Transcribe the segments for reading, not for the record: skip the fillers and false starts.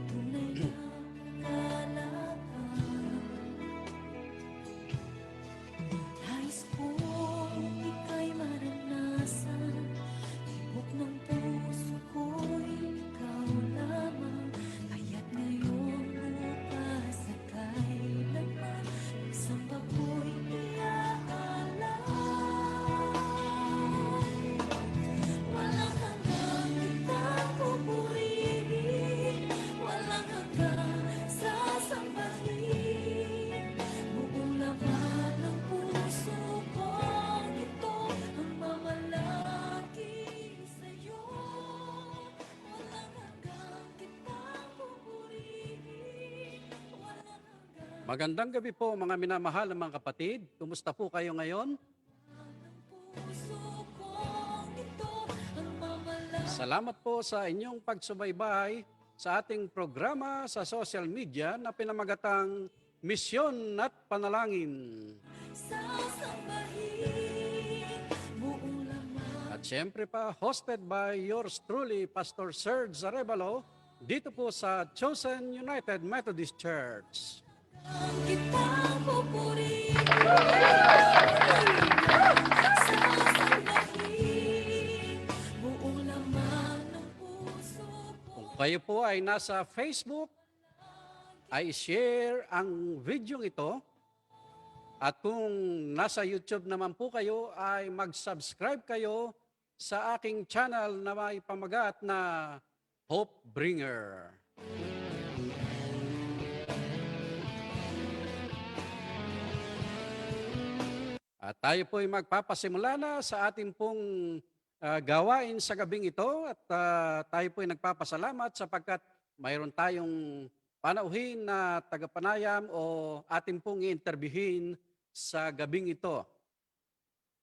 tunay na kalaban. Nais kong ika'y maranasan, tibok ng puso ko'y ikaw lamang. Kaya't ngayon, bukas at kailanman, nagsamba ko'y iaalay. Walang hanggang kitang pupurihin, walang hanggang sasambahin. Buong laman ng puso kong ito ang mamalagi sa'yo. Walang hanggang kitang pupurihin, walang hanggang Magandang gabi po mga minamahal ng mga kapatid. Kumusta po kayo ngayon? puso kong ito ang mamalagi. Salamat po sa inyong pagsubaybay sa ating programa sa social media na pinamagatang Misyon at Panalangin. Sasambahin buong laman. At syempre pa, hosted by yours truly, Pastor Serge Arevalo, dito po sa Chosen United Methodist Church. Ang kitang pupurihin, sasambahin buong laman ng puso ko. Kung kayo po ay nasa Facebook, ay share ang video ito. At kung nasa YouTube naman po kayo, ay mag-subscribe kayo sa aking channel na may pamagat na Hope Bringer. At tayo po ay magpapasimula na sa ating pong gawain sa gabing ito at tayo po ay nagpapasalamat sapagkat mayroon tayong panauhin na tagapanayam o ating pong i-interviewin sa gabing ito.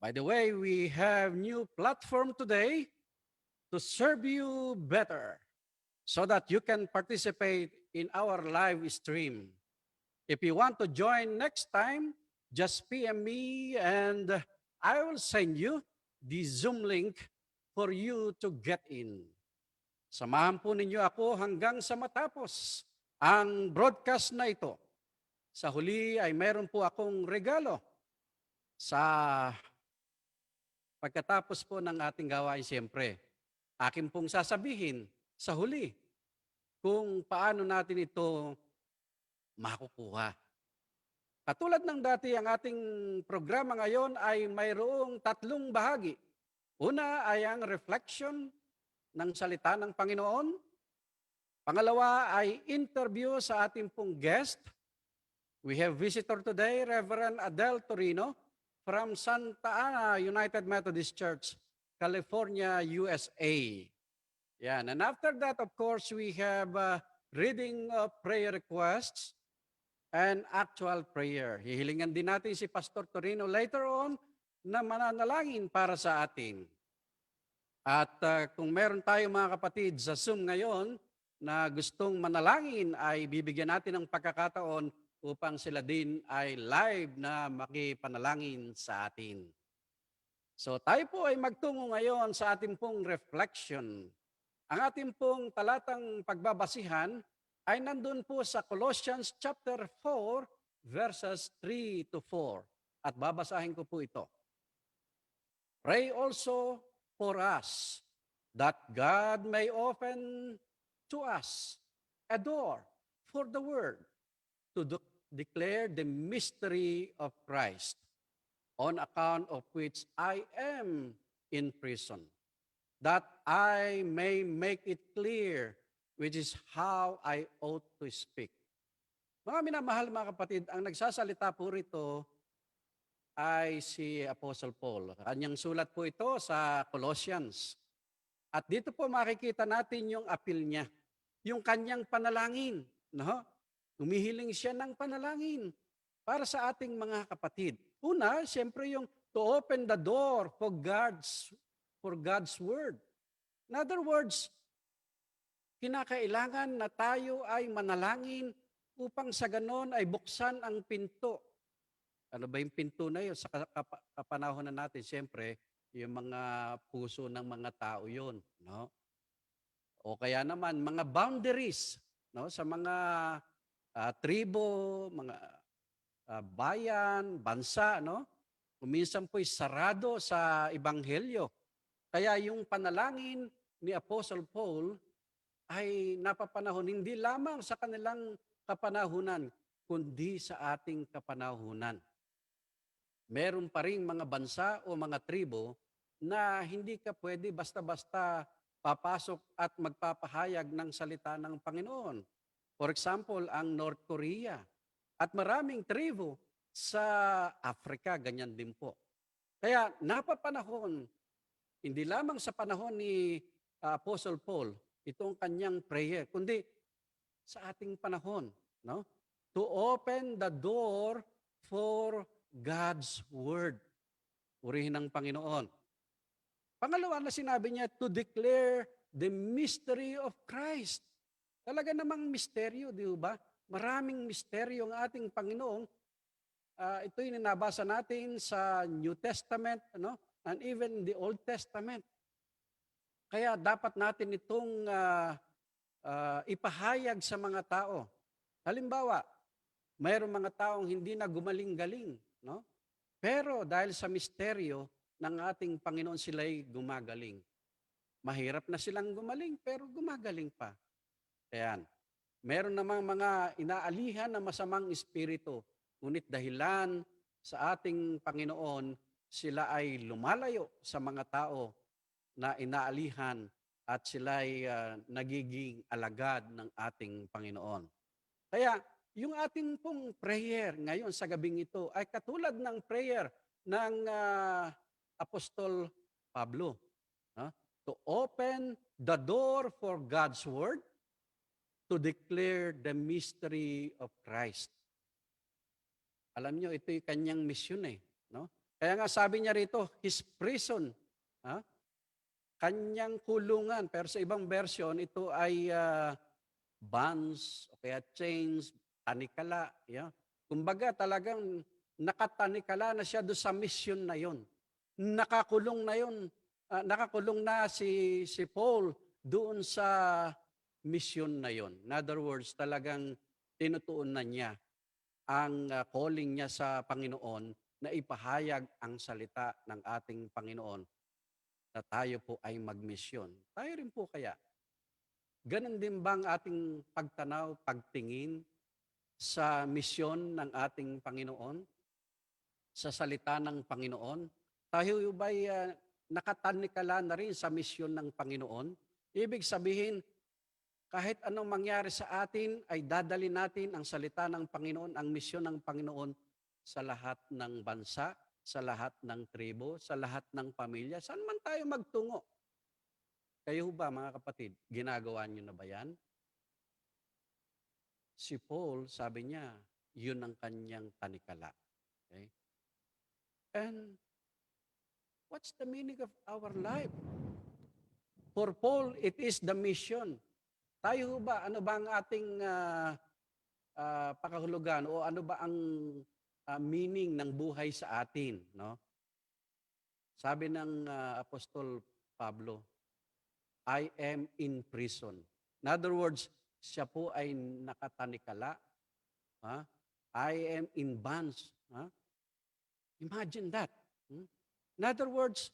By the way, we have new platform today to serve you better so that you can participate in our live stream. If you want to join next time, just PM me and I will send you the Zoom link for you to get in. Samahan po ninyo ako hanggang sa matapos ang broadcast na ito. Sa huli ay meron po akong regalo sa pagkatapos po ng ating gawain siyempre. Akin pong sasabihin sa huli kung paano natin ito makukuha. Katulad ng dati, ang ating programa ngayon ay mayroong tatlong bahagi. Una ay ang reflection ng salita ng Panginoon. Pangalawa ay interview sa ating pong guest. We have visitor today, Reverend Adele Torino from Santa Ana United Methodist Church, California, USA. Yan. And after that, of course, we have reading of prayer requests and actual prayer. Hihilingan din natin si Pastor Torino later on na mananalangin para sa atin. At kung meron tayo mga kapatid sa Zoom ngayon na gustong manalangin, ay bibigyan natin ng pagkakataon upang sila din ay live na makipanalangin sa atin. So tayo po ay magtungo ngayon sa ating pong reflection. Ang ating pong talatang pagbabasihan ay nandun po sa Colossians chapter 4 verses 3 to 4. At babasahin ko po ito. Pray also for us that God may open to us a door for the word to declare the mystery of Christ, on account of which I am in prison, that I may make it clear which is how I ought to speak. Mga minamahal mga kapatid, ang nagsasalita po rito ay si Apostle Paul. Kanyang sulat po ito sa Colossians. At dito po makikita natin yung appeal niya, yung kanyang panalangin. No? Humihiling siya ng panalangin para sa ating mga kapatid. Una, siyempre yung to open the door for God's word. In other words, kinakailangan na tayo ay manalangin upang sa ganon ay buksan ang pinto. Ano ba yung pinto na yun? Sa kapanahon na natin, siyempre, yung mga puso ng mga tao yun. No? o kaya naman mga boundaries, no, sa mga tribo, mga bayan, bansa, no? Kuminsan po'y sarado sa ebanghelyo. Kaya yung panalangin ni Apostle Paul ay napapanahon hindi lamang sa kanilang kapanahunan, kundi sa ating kapanahunan. Meron pa ring mga bansa o mga tribo na hindi ka pwede basta-basta papasok at magpapahayag ng salita ng Panginoon. For example, ang North Korea at maraming tribo sa Africa, ganyan din po. Kaya napapanahon, hindi lamang sa panahon ni Apostle Paul, itong kanyang prayer, kundi sa ating panahon, no? To open the door for God's word. Purihin ng Panginoon. Pangalawa na sinabi niya, to declare the mystery of Christ. Talaga namang misteryo, di ba? Maraming misteryo ang ating Panginoon. Ito'y ninabasa natin sa New Testament, ano? And even the Old Testament. Kaya dapat natin itong ipahayag sa mga tao. Halimbawa, mayroong mga taong hindi na gumaling-galing, no? Pero dahil sa misteryo ng ating Panginoon sila'y gumagaling. Mahirap na silang gumaling, pero gumagaling pa. Ayan. Meron namang mga inaalihan na masamang espiritu, ngunit dahilan sa ating Panginoon, sila ay lumalayo sa mga tao na inaalihan at sila ay nagiging alagad ng ating Panginoon. Kaya yung ating pong prayer ngayon sa gabing ito ay katulad ng prayer ng Apostol Pablo. To open the door for God's Word, to declare the mystery of Christ. Alam nyo, ito'y kanyang misyon eh. No? Kaya nga sabi niya rito, his prison, kanyang kulungan. Pero sa ibang version, ito ay bonds, o kaya chains, tanikala. Yeah. Kumbaga talagang nakatanikala na siya doon sa mission na yon. Nakakulong na yon. Nakakulong na si Paul doon sa mission na yon. In other words, talagang tinutuon na niya ang calling niya sa Panginoon na ipahayag ang salita ng ating Panginoon na tayo po ay magmisyon. Tayo rin po kaya. Ganon din bang ating pagtanaw, pagtingin sa misyon ng ating Panginoon? Sa salita ng Panginoon? Tayo ba'y nakatanikala na rin sa misyon ng Panginoon? Ibig sabihin, kahit anong mangyari sa atin, ay dadali natin ang salita ng Panginoon, ang misyon ng Panginoon sa lahat ng bansa, sa lahat ng tribo, sa lahat ng pamilya, saan man tayo magtungo. Kayo ba mga kapatid, ginagawa niyo na ba yan? Si Paul, sabi niya, yun ang kanyang tanikala. Okay? And what's the meaning of our life? For Paul, it is the mission. Tayo ba, ano ba ang ating pakahulugan o ano ba ang meaning ng buhay sa atin? No? Sabi ng Apostol Pablo, I am in prison. In other words, siya po ay nakatanikala. I am in bonds. Imagine that. In other words,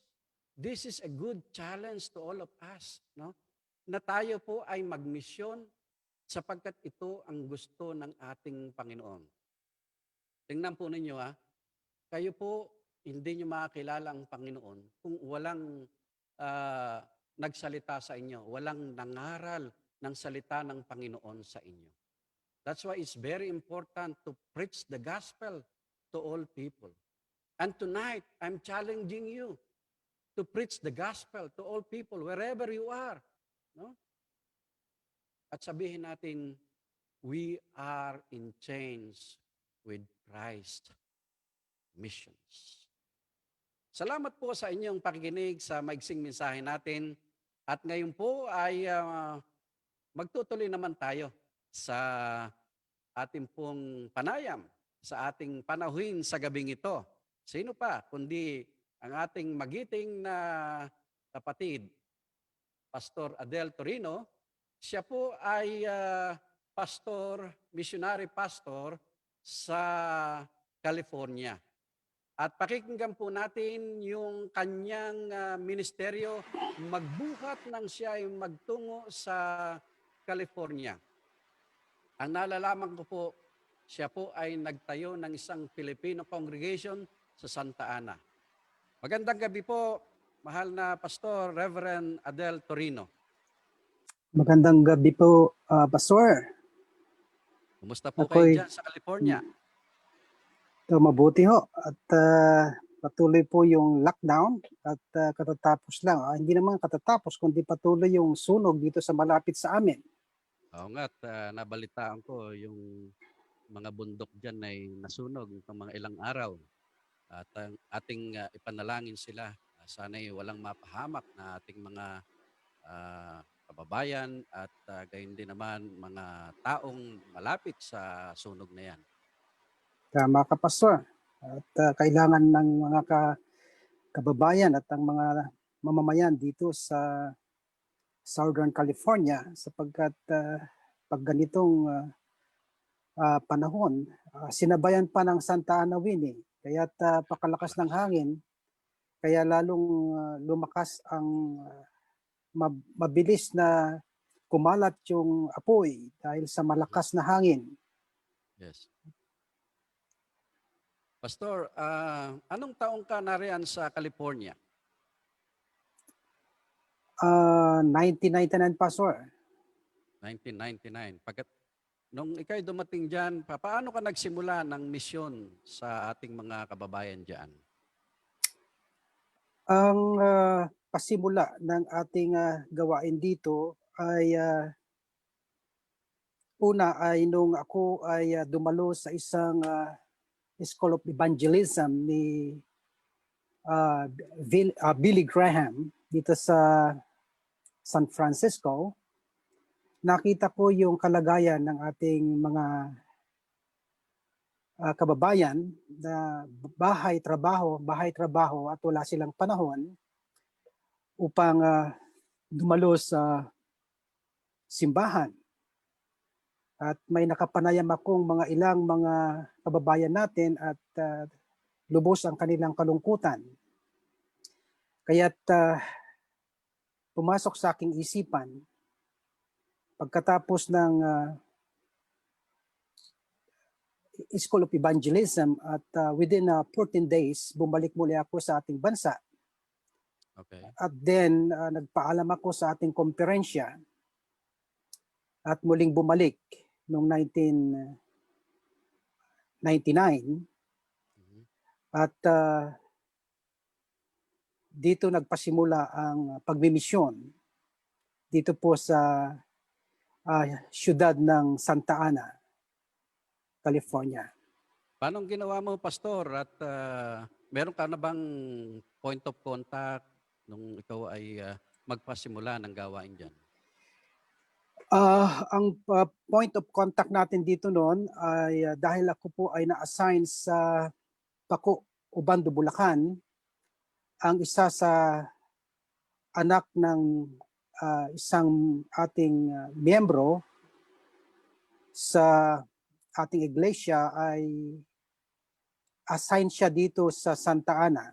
this is a good challenge to all of us. No? Na tayo po ay magmisyon sapagkat ito ang gusto ng ating Panginoon. Tingnan po ninyo kayo po hindi nyo makakilala ang Panginoon kung walang nagsalita sa inyo, walang nangaral ng salita ng Panginoon sa inyo. That's why it's very important to preach the gospel to all people. And tonight, I'm challenging you to preach the gospel to all people, wherever you are. No? At sabihin natin, we are in chains with Christ missions. Salamat po sa inyong pakikinig sa maigsing mensahe natin. At ngayon po ay magtutuloy naman tayo sa ating pong panayam, sa ating panahuin sa gabing ito. Sino pa kundi ang ating magiting na kapatid, Pastor Adel Torino, Siya po ay pastor, missionary pastor sa California. At pakikinggan po natin yung kanyang ministeryo magbuhat nang siya ay magtungo sa California. Ang nalalaman ko po, siya po ay nagtayo ng isang Filipino congregation sa Santa Ana. Magandang gabi po, mahal na Pastor Reverend Adel Torino. Magandang gabi po, Pastor. Kumusta po kayo Ako'y dyan sa California? mabuti ho at patuloy po yung lockdown at katatapos lang. Hindi naman katatapos kundi patuloy yung sunog dito sa malapit sa amin. Oo nga, at nabalitaan ko yung mga bundok dyan ay nasunog itong mga ilang araw. At ang ating ipanalangin sila, sana'y walang mapahamak na ating mga kababayan at gayon din naman mga taong malapit sa sunog na yan. Tama ka, Pastor. At kailangan ng mga kababayan at ang mga mamamayan dito sa Southern California sapagkat pag ganitong panahon, sinabayan pa ng Santa Ana wind kaya't pakalakas ng hangin, kaya lalong lumakas ang mabilis na kumalat yung apoy dahil sa malakas na hangin. Yes. Pastor, anong taong ka nariyan sa California? 1999, Pastor. 1999. Nung ikay dumating dyan, paano ka nagsimula ng misyon sa ating mga kababayan dyan? Ang pasimula ng ating gawain dito ay una ay nung ako ay dumalo sa isang School of Evangelism ni Billy Graham dito sa San Francisco. Nakita ko yung kalagayan ng ating mga kababayan na bahay-trabaho at wala silang panahon upang dumalo sa simbahan. At may nakapanayam akong mga ilang mga kababayan natin at lubos ang kanilang kalungkutan. Kaya't pumasok sa aking isipan pagkatapos ng School of Evangelism at within 14 days, bumalik muli ako sa ating bansa. Okay. At then, nagpaalam ako sa ating komperensya at muling bumalik noong 1999. At dito nagpasimula ang pagmimisyon dito po sa siyudad ng Santa Ana, California. Paano ginawa mo, Pastor? At meron ka na bang point of contact nung ikaw ay magpasimula ng gawain dyan? Ang point of contact natin dito noon ay dahil ako po ay na-assign sa Paco, Ubando, Bulacan, ang isa sa anak ng isang ating miyembro sa ating iglesia ay assign siya dito sa Santa Ana.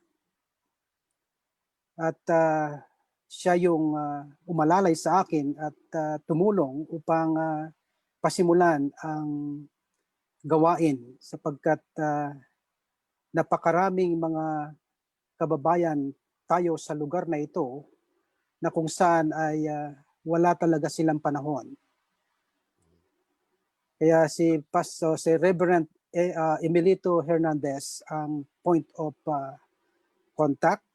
At siya yung umalalay sa akin at tumulong upang pasimulan ang gawain sapagkat napakaraming mga kababayan tayo sa lugar na ito na kung saan ay wala talaga silang panahon. Kaya si Reverend Emilito Hernandez ang point of contact.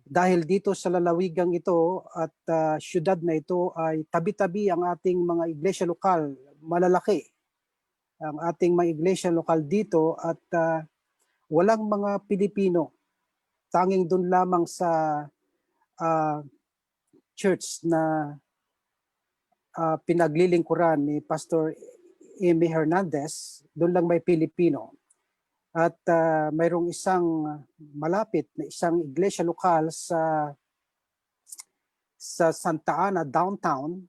Dahil dito sa lalawigang ito at syudad na ito ay tabi-tabi ang ating mga iglesia lokal, malalaki ang ating mga iglesia lokal dito at walang mga Pilipino. Tanging doon lamang sa church na pinaglilingkuran ni Pastor Amy Hernandez, doon lang may Pilipino. At mayroong isang malapit na isang iglesia lokal sa Santa Ana, downtown,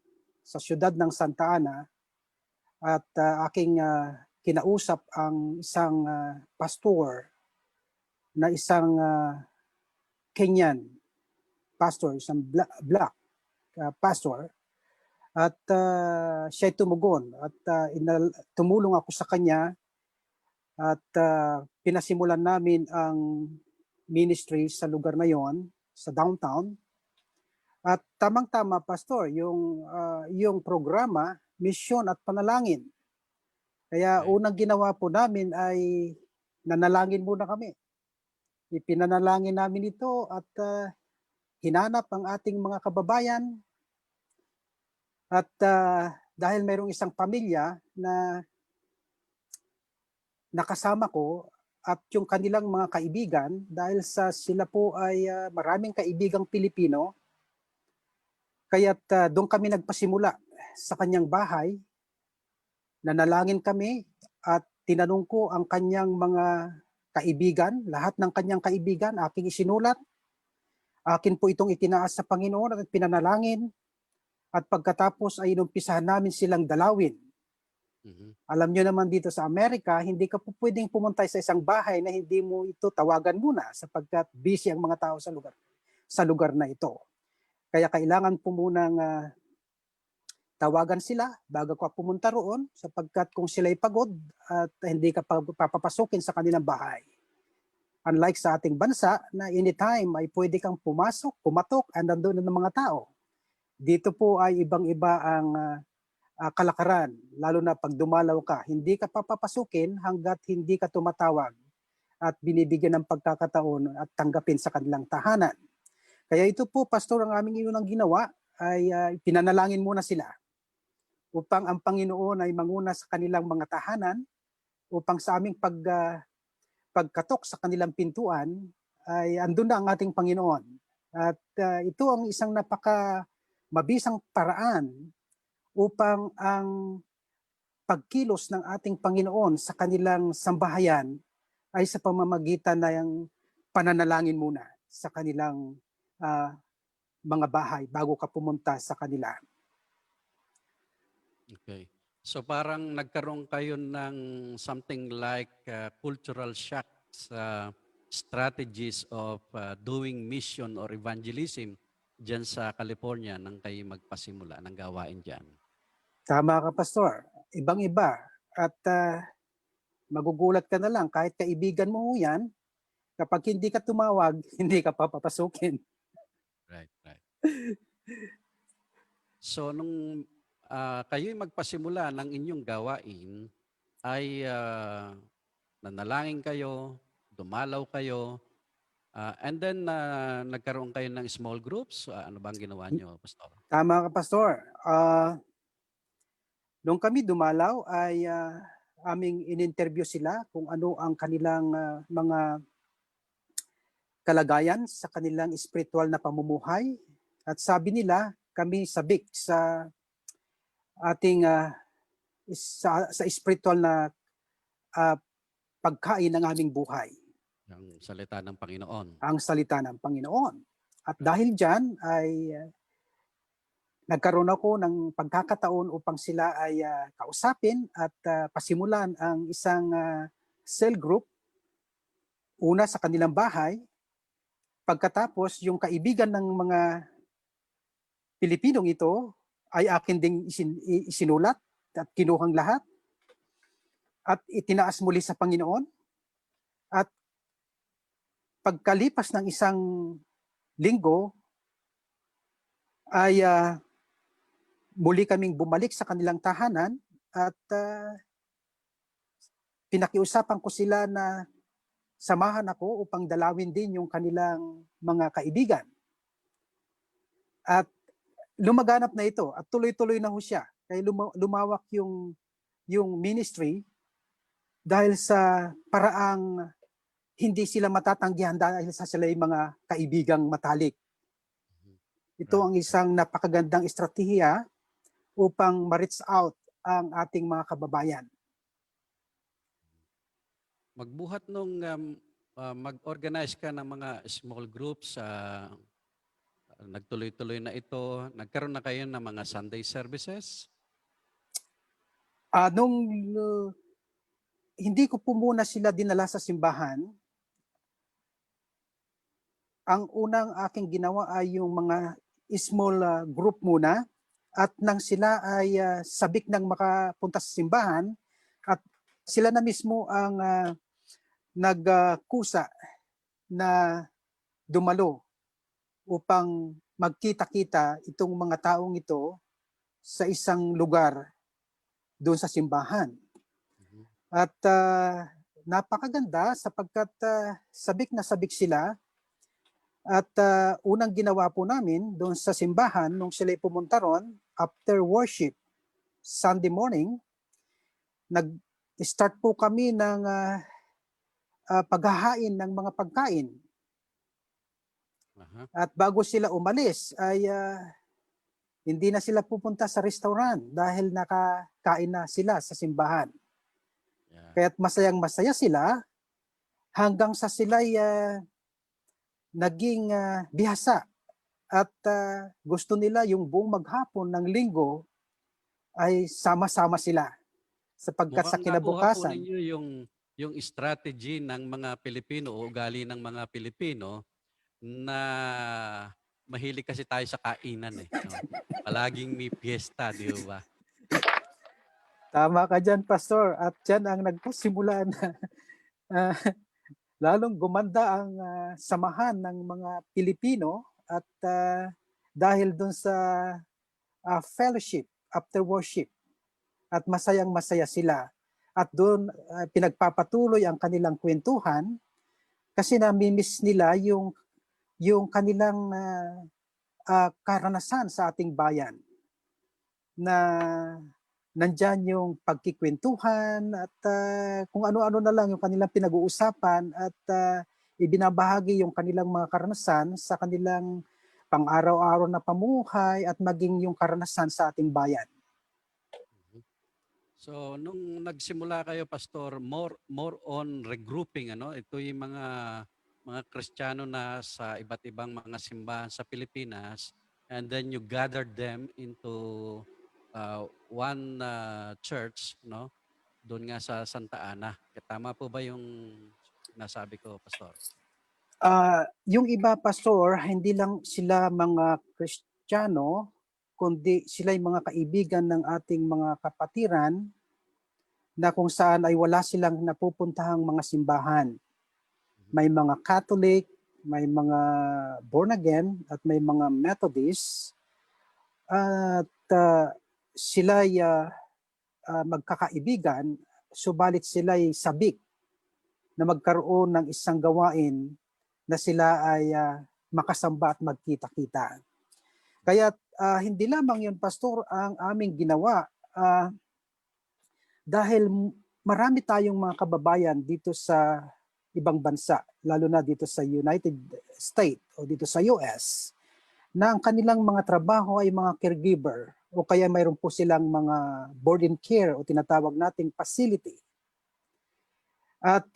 sa siyudad ng Santa Ana at aking kinausap ang isang pastor na isang Kenyan pastor, isang black pastor at siya'y tumugon at tumulong ako sa kanya at pinasimulan namin ang ministry sa lugar na yon, sa downtown. At tamang-tama, Pastor, yung programa, misyon at panalangin. Kaya Okay. unang ginawa po namin ay nanalangin muna kami. Ipinanalangin namin ito at hinanap ang ating mga kababayan at dahil mayroong isang pamilya na nakasama ko at yung kanilang mga kaibigan, dahil sa sila po ay maraming kaibigang Pilipino, kaya't doon kami nagpasimula sa kanyang bahay. Nanalangin kami at tinanong ko ang kanyang mga kaibigan, lahat ng kanyang kaibigan, aking isinulat. Akin po itong itinaas sa Panginoon at pinanalangin. At pagkatapos ay inumpisahan namin silang dalawin. Mhm. Alam nyo naman dito sa Amerika, hindi ka po pwedeng pumunta sa isang bahay na hindi mo ito tawagan muna sapagkat busy ang mga tao sa lugar na ito. Kaya kailangan po munang tawagan sila bago ka pumunta roon sapagkat kung sila'y pagod at hindi ka papapasukin sa kanilang bahay. Unlike sa ating bansa na anytime ay pwede kang pumasok, pumatok, and nandun ng mga tao. Dito po ay ibang-iba ang kalakaran, lalo na pag dumalaw ka. Hindi ka papapasukin hanggat hindi ka tumatawag at binibigyan ng pagkakataon at tanggapin sa kanilang tahanan. Kaya ito po, Pastor, ang aming unang ginawa ay pinanalangin muna sila upang ang Panginoon ay manguna sa kanilang mga tahanan upang sa aming pagkatok sa kanilang pintuan ay andun na ang ating Panginoon. At ito ang isang napaka mabisang paraan upang ang pagkilos ng ating Panginoon sa kanilang sambahayan ay sa pamamagitan ng pananalangin muna sa kanilang mga bahay bago ka pumunta sa kanila. Okay. So parang nagkaroon kayo ng something like cultural shock sa strategies of doing mission or evangelism dyan sa California nang kayo magpasimula ng gawain dyan. Tama ka, Pastor. Ibang-iba. At magugulat ka na lang, kahit kaibigan mo yan, kapag hindi ka tumawag, hindi ka papapasukin. Right, right. So nung kayo'y magpasimula ng inyong gawain, ay nanalangin kayo, dumalaw kayo, and then nagkaroon kayo ng small groups. Ano bang ginawa nyo, Pastor? Tama ka, Pastor. Nung kami dumalaw ay aming in-interview sila kung ano ang kanilang mga kalagayan sa kanilang spiritual na pamumuhay. At sabi nila, kami sabik sa ating sa spiritual na pagkain ng aming buhay, Ang salita ng Panginoon. ang salita ng Panginoon. At Right. dahil dyan ay nagkaroon ako ng pagkakataon upang sila ay kausapin at pasimulan ang isang cell group, una sa kanilang bahay, pagkatapos yung kaibigan ng mga Pilipinong ito ay akin ding isinulat at kinuhang lahat at itinaas muli sa Panginoon. At pagkalipas ng isang linggo ay muli kaming bumalik sa kanilang tahanan at pinakiusapan ko sila na samahan ako upang dalawin din yung kanilang mga kaibigan. At lumaganap na ito at tuloy-tuloy na ho siya. Kaya lumawak yung ministry dahil sa paraang hindi sila matatanggihan dahil sa sila yung mga kaibigang matalik. Ito ang isang napakagandang estratehiya upang ma-reach out ang ating mga kababayan. Magbuhat nung mag-organize ka ng mga small groups, nagtuloy-tuloy na ito? Nagkaroon na kayo ng mga Sunday services? Nung hindi ko po muna sila dinala sa simbahan, ang unang aking ginawa ay yung mga small group muna, at nang sila ay sabik ng makapunta sa simbahan, at sila na mismo ang nagkusa na dumalo upang magkita-kita itong mga taong ito sa isang lugar doon sa simbahan. Mhm. At napakaganda sapagkat sabik na sabik sila. At unang ginawa po namin doon sa simbahan nung sila pumunta ron, after worship, Sunday morning, nag-start po kami ng paghahain ng mga pagkain. Aha. At bago sila umalis ay hindi na sila pupunta sa restaurant dahil nakakain na sila sa simbahan. Yeah. Kaya't masayang masaya sila hanggang sa sila'y naging bihasa, at gusto nila yung buong maghapon ng linggo ay sama-sama sila, sapagkat sa Mukhang nakuha po kinabukasan, ninyo yung strategy ng mga Pilipino o ugali ng mga Pilipino na mahilig kasi tayo sa kainan eh. No? Palaging may piyesta, di ba? tama ka dyan, Pastor, at dyan ang nagpasimula na ah, lalong gumanda ang samahan ng mga Pilipino, at dahil dun sa fellowship after worship, at masayang masaya sila. At doon pinagpapatuloy ang kanilang kwentuhan kasi namimiss nila yung kanilang karanasan sa ating bayan, na nandyan yung pagkikwentuhan at kung ano-ano na lang yung kanilang pinag-uusapan, at ibinabahagi yung kanilang mga karanasan sa kanilang pang-araw-araw na pamumuhay at maging yung karanasan sa ating bayan. So, nung nagsimula kayo, Pastor, more on regrouping, ano? Ito yung mga Kristiyano na sa iba't ibang mga simbahan sa Pilipinas, and then you gathered them into one church, no? Doon nga sa Santa Ana. Tama po ba yung nasabi ko, Pastor? Yung iba, Pastor, hindi lang sila mga Kristiyano, kundi sila yung mga kaibigan ng ating mga kapatiran na kung saan ay wala silang napupuntahang mga simbahan. May mga Catholic, may mga born again, at may mga Methodist. At sila ay magkakaibigan, subalit sila ay sabik na magkaroon ng isang gawain na sila ay makasamba at magkita-kita. Kaya hindi lamang yun, Pastor, ang aming ginawa. Dahil marami tayong mga kababayan dito sa ibang bansa, lalo na dito sa United States o dito sa US, na ang kanilang mga trabaho ay mga caregiver, o kaya mayroon po silang mga board and care o tinatawag nating facility. At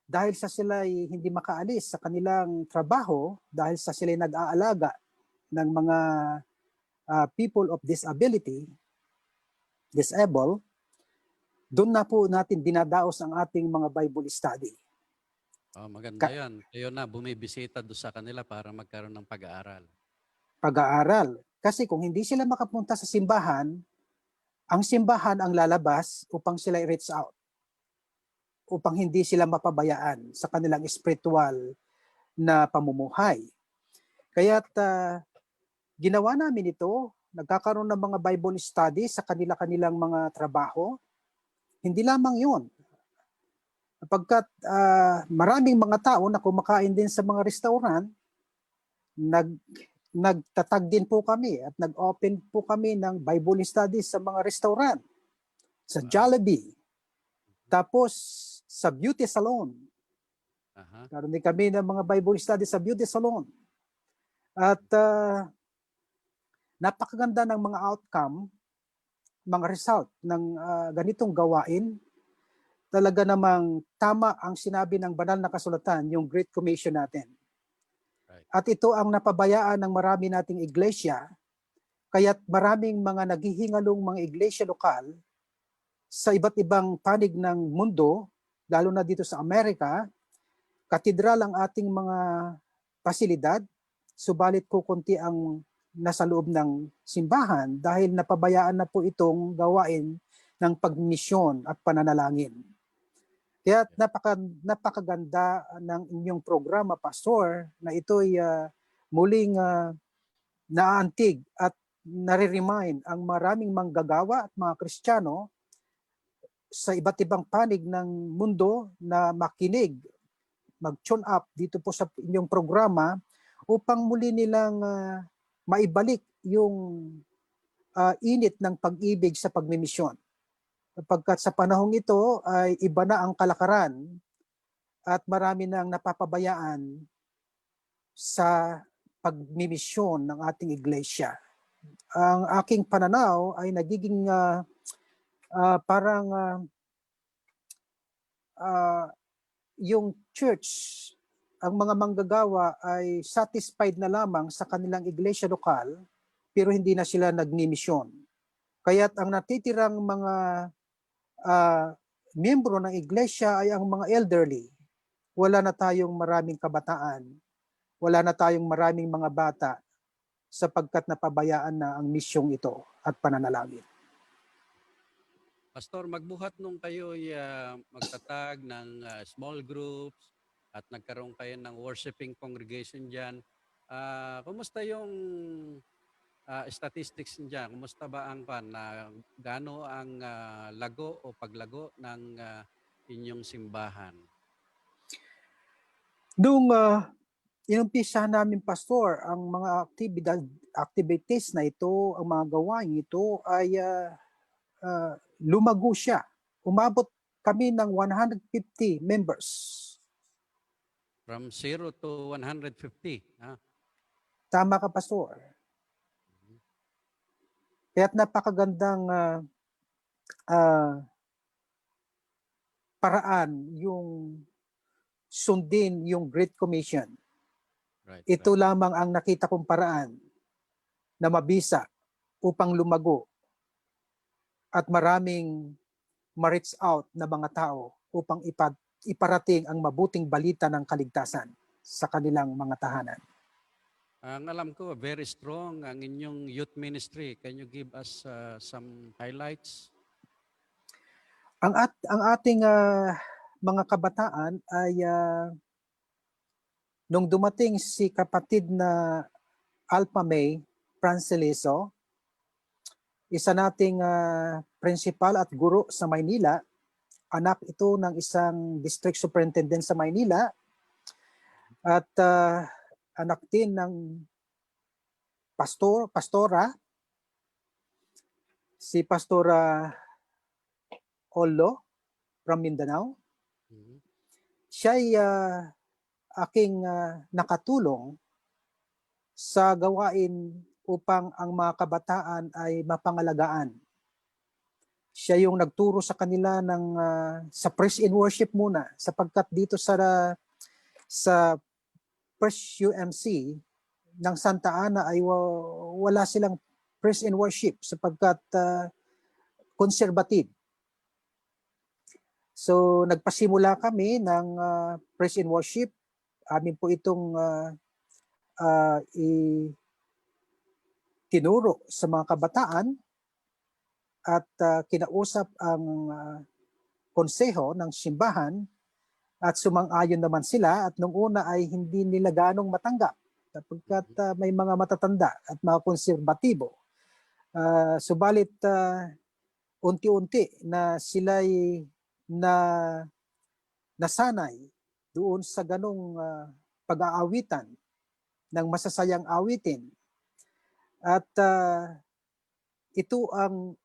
dahil sa sila ay hindi makaalis sa kanilang trabaho, dahil sa sila ay nag-aalaga ng mga people of disabled, doon na po natin dinadaos ang ating mga Bible study. Oh, maganda yan. Kayo na bumibisita doon sa kanila para magkaroon ng pag-aaral. Pag-aaral. Kasi kung hindi sila makapunta sa simbahan, ang simbahan ang lalabas upang sila i-reach out, upang hindi sila mapabayaan sa kanilang spiritual na pamumuhay. Kaya't ginawa namin ito, nagkakaroon ng mga Bible study sa kanilang mga trabaho. Hindi lamang yun. Pagkat maraming mga tao na kumakain din sa mga restaurant, nagtatag din po kami at nag-open po kami ng Bible studies sa mga restaurant, sa Jollibee, tapos sa beauty salon. Karoon din kami ng mga Bible studies sa beauty salon. At napakaganda ng mga outcome, mga result ng ganitong gawain. Talaga namang tama ang sinabi ng banal na kasulatan, yung Great Commission natin. Right. At ito ang napabayaan ng marami nating iglesia, kaya't maraming mga naghihingalong mga iglesia lokal sa iba't ibang panig ng mundo, lalo na dito sa Amerika. Katedral ang ating mga pasilidad, subalit kukunti ang nasa loob ng simbahan dahil napabayaan na po itong gawain ng pagmisyon at pananalangin. Kaya napakaganda ng inyong programa, Pastor, na ito'y muling naantig at nare-remind ang maraming manggagawa at mga Kristiyano sa iba't ibang panig ng mundo na makinig, mag-tune up dito po sa inyong programa upang muli nilang maibalik yung init ng pag-ibig sa pagmimisyon. Sapagkat sa panahong ito ay iba na ang kalakaran at marami nang napapabayaan sa pagmimisyon ng ating iglesia. Ang aking pananaw ay nagiging parang yung church, ang mga manggagawa ay satisfied na lamang sa kanilang iglesia lokal pero hindi na sila nagnimisyon. Kaya't ang natitirang mga miyembro ng iglesia ay ang mga elderly. Wala na tayong maraming kabataan. Wala na tayong maraming mga bata sapagkat napabayaan na ang misyong ito at pananalangin. Pastor, magbuhat nung kayo'y magtatag ng small groups at nagkaroon kayo ng worshiping congregation dyan. Kumusta yung statistics dyan? Kumusta ba ang gaano ang lago o paglago ng inyong simbahan? Nung inumpisa namin, Pastor, ang mga activities na ito, ang mga gawain ito ay lumago siya. Umabot kami ng 150 members. From 0 to 150? Tama ka, Pastor. Kaya't napakagandang paraan yung sundin yung Great Commission. Right, Ito lamang ang nakita kong paraan na mabisa upang lumago at maraming ma-reach out na mga tao upang iparating ang mabuting balita ng kaligtasan sa kanilang mga tahanan. Ang alam ko, very strong ang inyong youth ministry. Can you give us some highlights? Ang ating mga kabataan ay nung dumating si kapatid na Alpha May Franceliso, isa nating principal at guro sa Maynila, anak ito ng isang district superintendent sa Maynila at anak din ng pastora, si Pastora Olo from Mindanao. Mhm. Siya ay aking nakatulong sa gawain upang ang mga kabataan ay mapangalagaan. Siya yung nagturo sa kanila ng sa praise and worship muna, sapagkat dito sa First UMC ng Santa Ana ay wala silang praise and worship sapagkat conservative. So nagpasimula kami ng praise and worship. Amin po itong tinuro sa mga kabataan at kinausap ang konseho ng simbahan at sumang-ayon naman sila at nung una ay hindi nila ganong matanggap sapagkat may mga matatanda at mga konserbatibo. Subalit unti-unti na sila'y nasanay doon sa ganong pag-aawitan ng masasayang awitin. At ito ang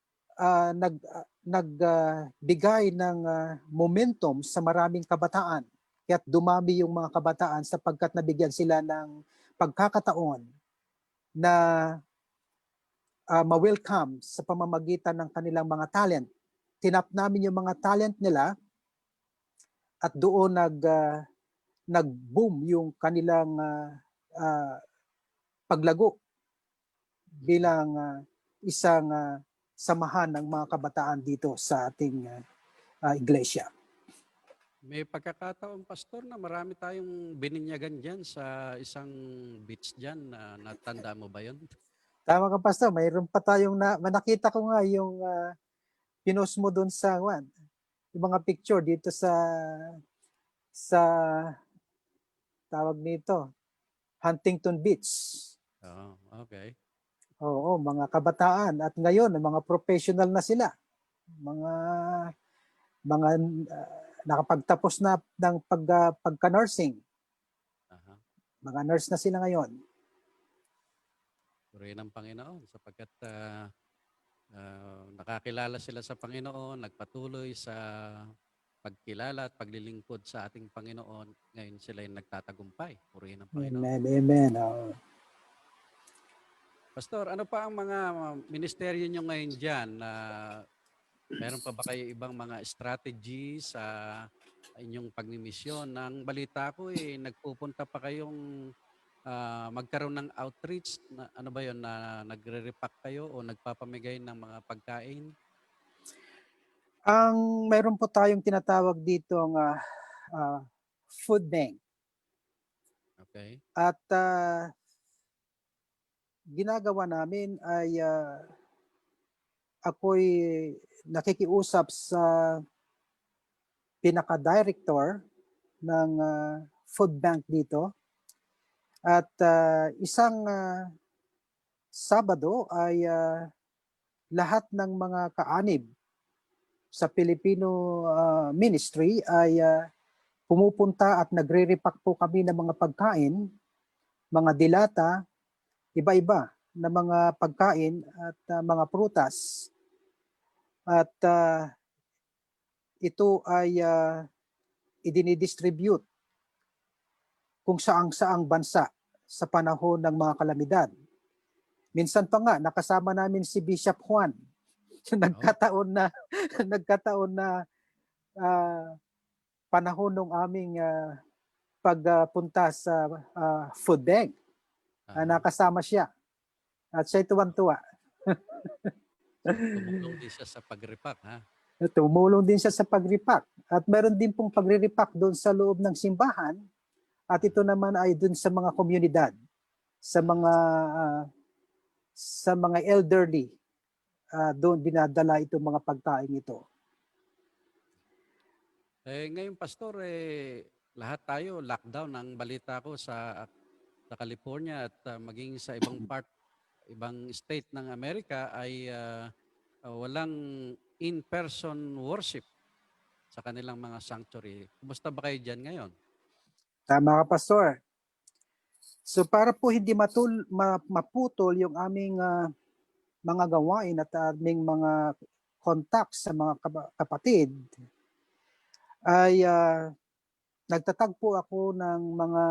nagbigay ng momentum sa maraming kabataan. Kaya't dumami yung mga kabataan sapagkat nabigyan sila ng pagkakataon na ma-welcome sa pamamagitan ng kanilang mga talent. Tinap namin yung mga talent nila at doon nag-boom yung kanilang ah, paglago bilang isang samahan ng mga kabataan dito sa ating iglesia. May pagkakataon, Pastor, na marami tayong bininyagan dyan sa isang beach dyan. Natanda mo ba yun? Tama ka, Pastor. Mayroon pa tayong nakita ko nga yung pinost mo doon sa yung mga picture dito sa tawag nito, Huntington Beach. Oo, okay. Oo, mga kabataan at ngayon mga professional na sila. Mga nakapagtapos na ng pagka-nursing. Aha. Mga nurse na sila ngayon. Purihin ng Panginoon sapagkat nakakilala sila sa Panginoon, nagpatuloy sa pagkilala at paglilingkod sa ating Panginoon. Ngayon sila yung nagtatagumpay. Purihin ng Panginoon. Amen, amen. Oo. Pastor, ano pa ang mga ministeryo nyo ngayon dyan? Meron pa ba kayo ibang mga strategy sa inyong pagmimisyon? Ang balita ko nagpupunta pa kayong magkaroon ng outreach. Ano ba yun? Na nagre-repack kayo o nagpapamigay ng mga pagkain? Meron po tayong tinatawag dito ang food bank. Okay? At ginagawa namin ay ako'y nakikiusap sa pinaka-director ng food bank dito. At isang Sabado ay lahat ng mga kaanib sa Filipino ministry ay pumupunta at nagre-repack po kami ng mga pagkain, mga dilata, iba-iba na mga pagkain at mga prutas. At ito ay idinidistribute kung saang-saang bansa sa panahon ng mga kalamidad. Minsan pa nga nakasama namin si Bishop Juan. nagkataon na nagkataon na panahon ng aming pagpunta sa food bank. Nakasama siya. At siya tuwan-tuwa. So, tumulong din siya sa pag-repack, ha? Tumulong din siya sa pag-repack. At meron din pong pagre-repack doon sa loob ng simbahan. At ito naman ay doon sa mga komunidad, sa mga elderly. Doon dinadala itong mga pagkain ito. Ngayon, Pastor, lahat tayo lockdown ang balita ko sa California at maging sa ibang state ng Amerika ay walang in-person worship sa kanilang mga sanctuary. Kumusta ba kayo dyan ngayon? Tama ka, Pastor. So para po hindi maputol yung aming mga gawain at aming mga contacts sa mga kapatid, ay nagtatagpo ako ng mga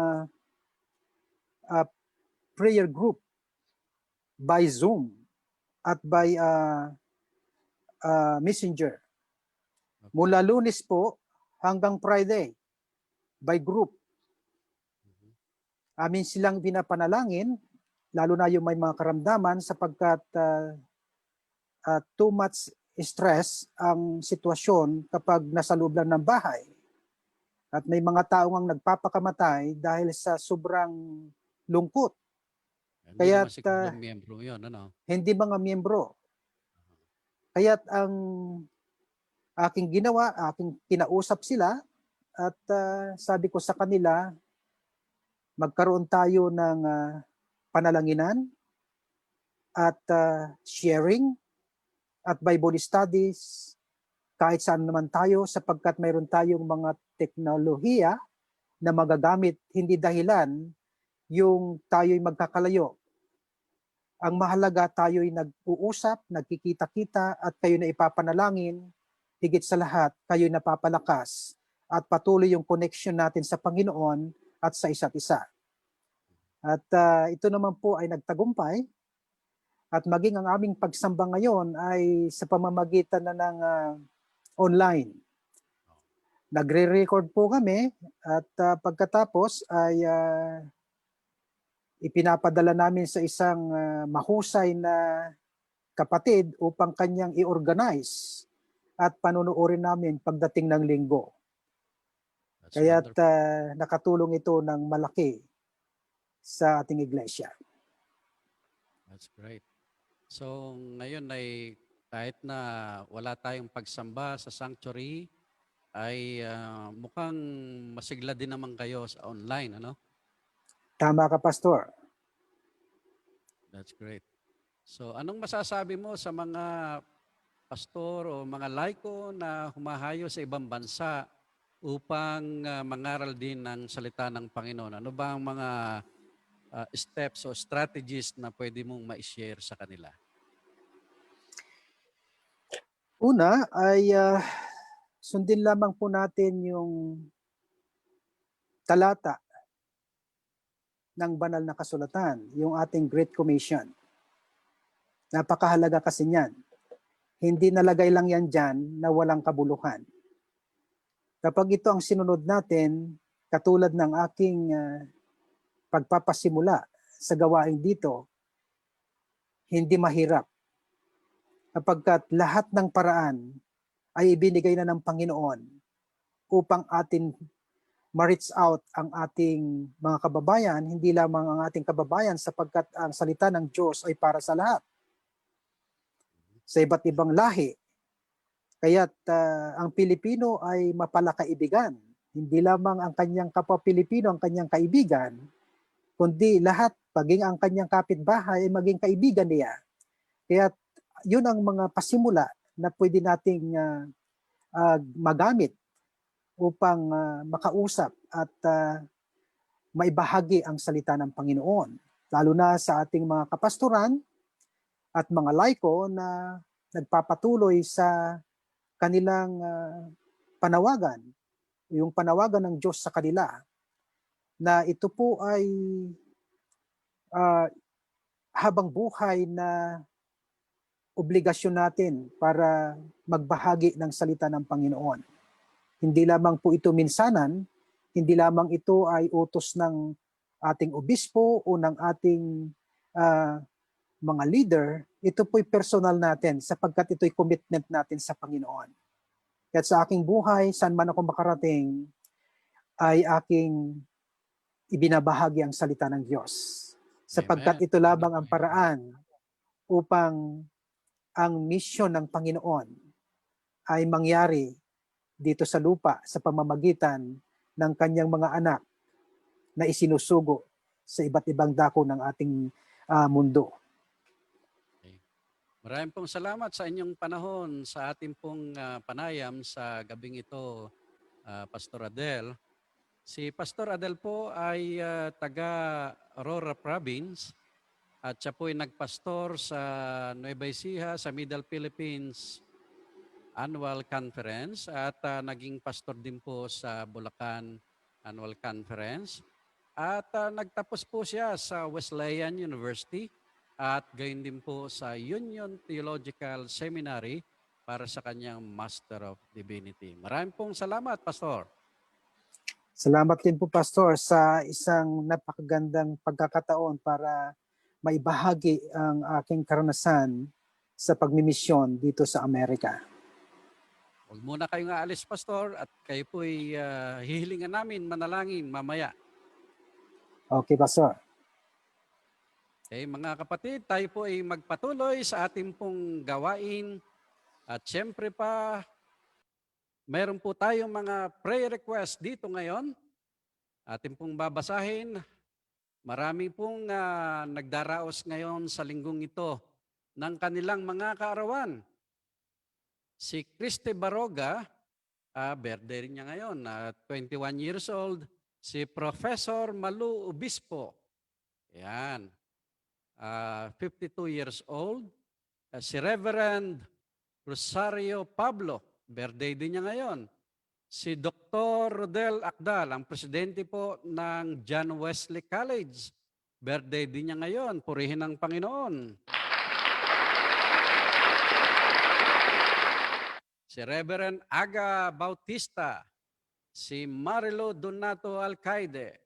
prayer group by Zoom at by Messenger. Okay. Mula Lunes po hanggang Friday by group. Amin silang pinapanalangin, lalo na yung may mga karamdaman sapagkat too much stress ang sitwasyon kapag nasa loob lang ng bahay. At may mga tao ang nagpapakamatay dahil sa sobrang lungkot. Hindi Kaya't naman siguro miyembro yun, ano? hindi mga miyembro. Kaya't ang aking ginawa, aking kinausap sila at sabi ko sa kanila, magkaroon tayo ng panalanginan at sharing at Bible studies kahit saan naman tayo sapagkat mayroon tayong mga teknolohiya na magagamit hindi dahilan yung tayo'y magkakalayo. Ang mahalaga tayo'y nag-uusap, nagkikita-kita at kayo na ipapanalangin, higit sa lahat kayo'y napapalakas at patuloy yung connection natin sa Panginoon at sa isa't isa. At ito naman po ay nagtagumpay at maging ang aming pagsamba ngayon ay sa pamamagitan na ng online. Nagre-record po kami at pagkatapos ay ipinapadala namin sa isang mahusay na kapatid upang kanyang i-organize at panunuorin namin pagdating ng linggo. That's Kaya't wonderful. nakatulong ito ng malaki sa ating iglesia. That's great. So ngayon ay kahit na wala tayong pagsamba sa sanctuary, ay mukhang masigla din naman kayo sa online, ano? Tama ka, Pastor. That's great. So anong masasabi mo sa mga pastor o mga laiko na humahayo sa ibang bansa upang mangaral din ng salita ng Panginoon? Ano ba ang mga steps o strategies na pwede mong ma-share sa kanila? Una ay sundin lamang po natin yung talata ng banal na kasulatan, yung ating Great Commission. Napakahalaga kasi niyan. Hindi nalagay lang yan dyan na walang kabuluhan. Kapag ito ang sinunod natin, katulad ng aking pagpapasimula sa gawain dito, hindi mahirap. Kapagkat lahat ng paraan ay ibinigay na ng Panginoon upang atin ma-reach out ang ating mga kababayan, hindi lamang ang ating kababayan sapagkat ang salita ng Diyos ay para sa lahat. Sa iba't ibang lahi. Kaya't ang Pilipino ay mapalakaibigan. Hindi lamang ang kanyang kapwa Pilipino ang kanyang kaibigan, kundi lahat, paging ang kanyang kapitbahay ay maging kaibigan niya. Kaya't yun ang mga pasimula na pwede nating magamit upang makausap at maibahagi ang salita ng Panginoon. Lalo na sa ating mga kapastoran at mga laiko na nagpapatuloy sa kanilang panawagan, yung panawagan ng Diyos sa kanila, na ito po ay habang buhay na obligasyon natin para magbahagi ng salita ng Panginoon. Hindi lamang po ito minsanan, hindi lamang ito ay utos ng ating obispo o ng ating mga leader, ito po'y personal natin sapagkat ito'y commitment natin sa Panginoon. At sa aking buhay, saan man ako makarating, ay aking ibinabahagi ang salita ng Diyos. Sapagkat Amen. ito lamang ang paraan upang ang misyon ng Panginoon ay mangyari dito sa lupa sa pamamagitan ng kanyang mga anak na isinusugo sa iba't ibang dako ng ating mundo. Maraming pong salamat sa inyong panahon sa ating pong panayam sa gabing ito, Pastor Adel. Si Pastor Adel po ay taga Aurora Province at siya po ay nagpastor sa Nueva Ecija sa Middle Philippines Annual Conference at naging pastor din po sa Bulacan Annual Conference. At nagtapos po siya sa Wesleyan University at gayon din po sa Union Theological Seminary para sa kanyang Master of Divinity. Maraming pong salamat, Pastor. Salamat din po, Pastor, sa isang napakagandang pagkakataon para maibahagi ang aking karanasan sa pagmimisyon dito sa Amerika. Huwag muna kayong aalis, Pastor, at kayo po'y hihilingan namin manalangin mamaya. Okay, Pastor. Okay, mga kapatid, tayo po ay magpatuloy sa ating pong gawain. At syempre pa, mayroon po tayong mga prayer request dito ngayon. Ating pong babasahin. Marami pong nagdaraos ngayon sa linggong ito ng kanilang mga kaarawan. Si Christy Baroga, birthday rin niya ngayon, 21 years old. Si Professor Malu Obispo, yan, 52 years old. Si Reverend Rosario Pablo, birthday din niya ngayon. Si Dr. Rodel Akdal, ang presidente po ng John Wesley College, birthday din niya ngayon. Purihin ang Panginoon. Si Reverend Aga Bautista, si Marilo Donato Alcaide,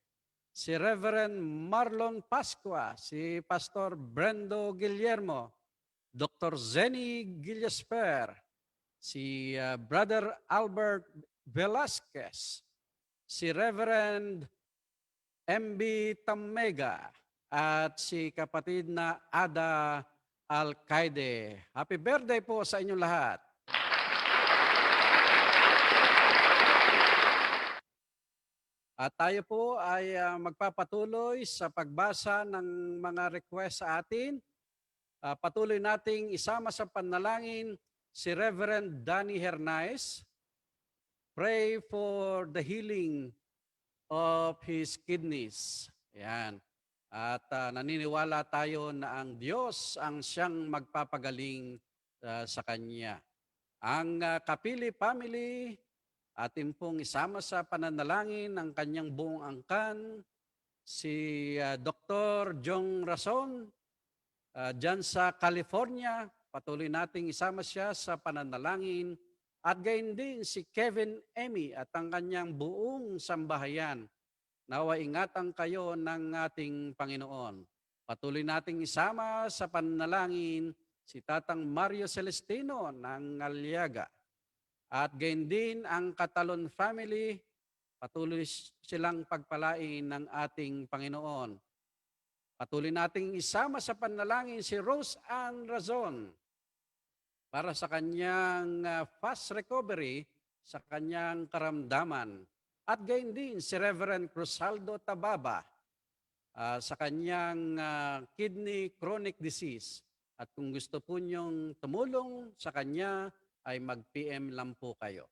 si Reverend Marlon Pascua, si Pastor Brendo Guillermo, Dr. Zenny Gillesper, si Brother Albert Velasquez, si Reverend MB Tamega, at si kapatid na Ada Alcaide. Happy birthday po sa inyong lahat. At tayo po ay magpapatuloy sa pagbasa ng mga request sa atin. Patuloy nating isama sa panalangin si Reverend Danny Hernandez. Pray for the healing of his kidneys. Ayan. At naniniwala tayo na ang Diyos ang siyang magpapagaling sa Kanya. Ang Kapili family, atin pong isama sa pananalangin ng kanyang buong angkan, si Dr. Jong Rason, dyan sa California. Patuloy nating isama siya sa pananalangin. At gayon din si Kevin Emmy at ang kanyang buong sambahayan. Nawa ingatan kayo ng ating Panginoon. Patuloy nating isama sa pananalangin si Tatang Mario Celestino ng Aliaga. At gayon din ang Catalon family, patuloy silang pagpalain ng ating Panginoon. Patuloy nating isama sa panalangin si Rose Ann Razon para sa kanyang fast recovery sa kanyang karamdaman. At gayon din si Reverend Crusaldo Tababa sa kanyang kidney chronic disease. At kung gusto po niyong tumulong sa kanya, ay mag-PM lang po kayo.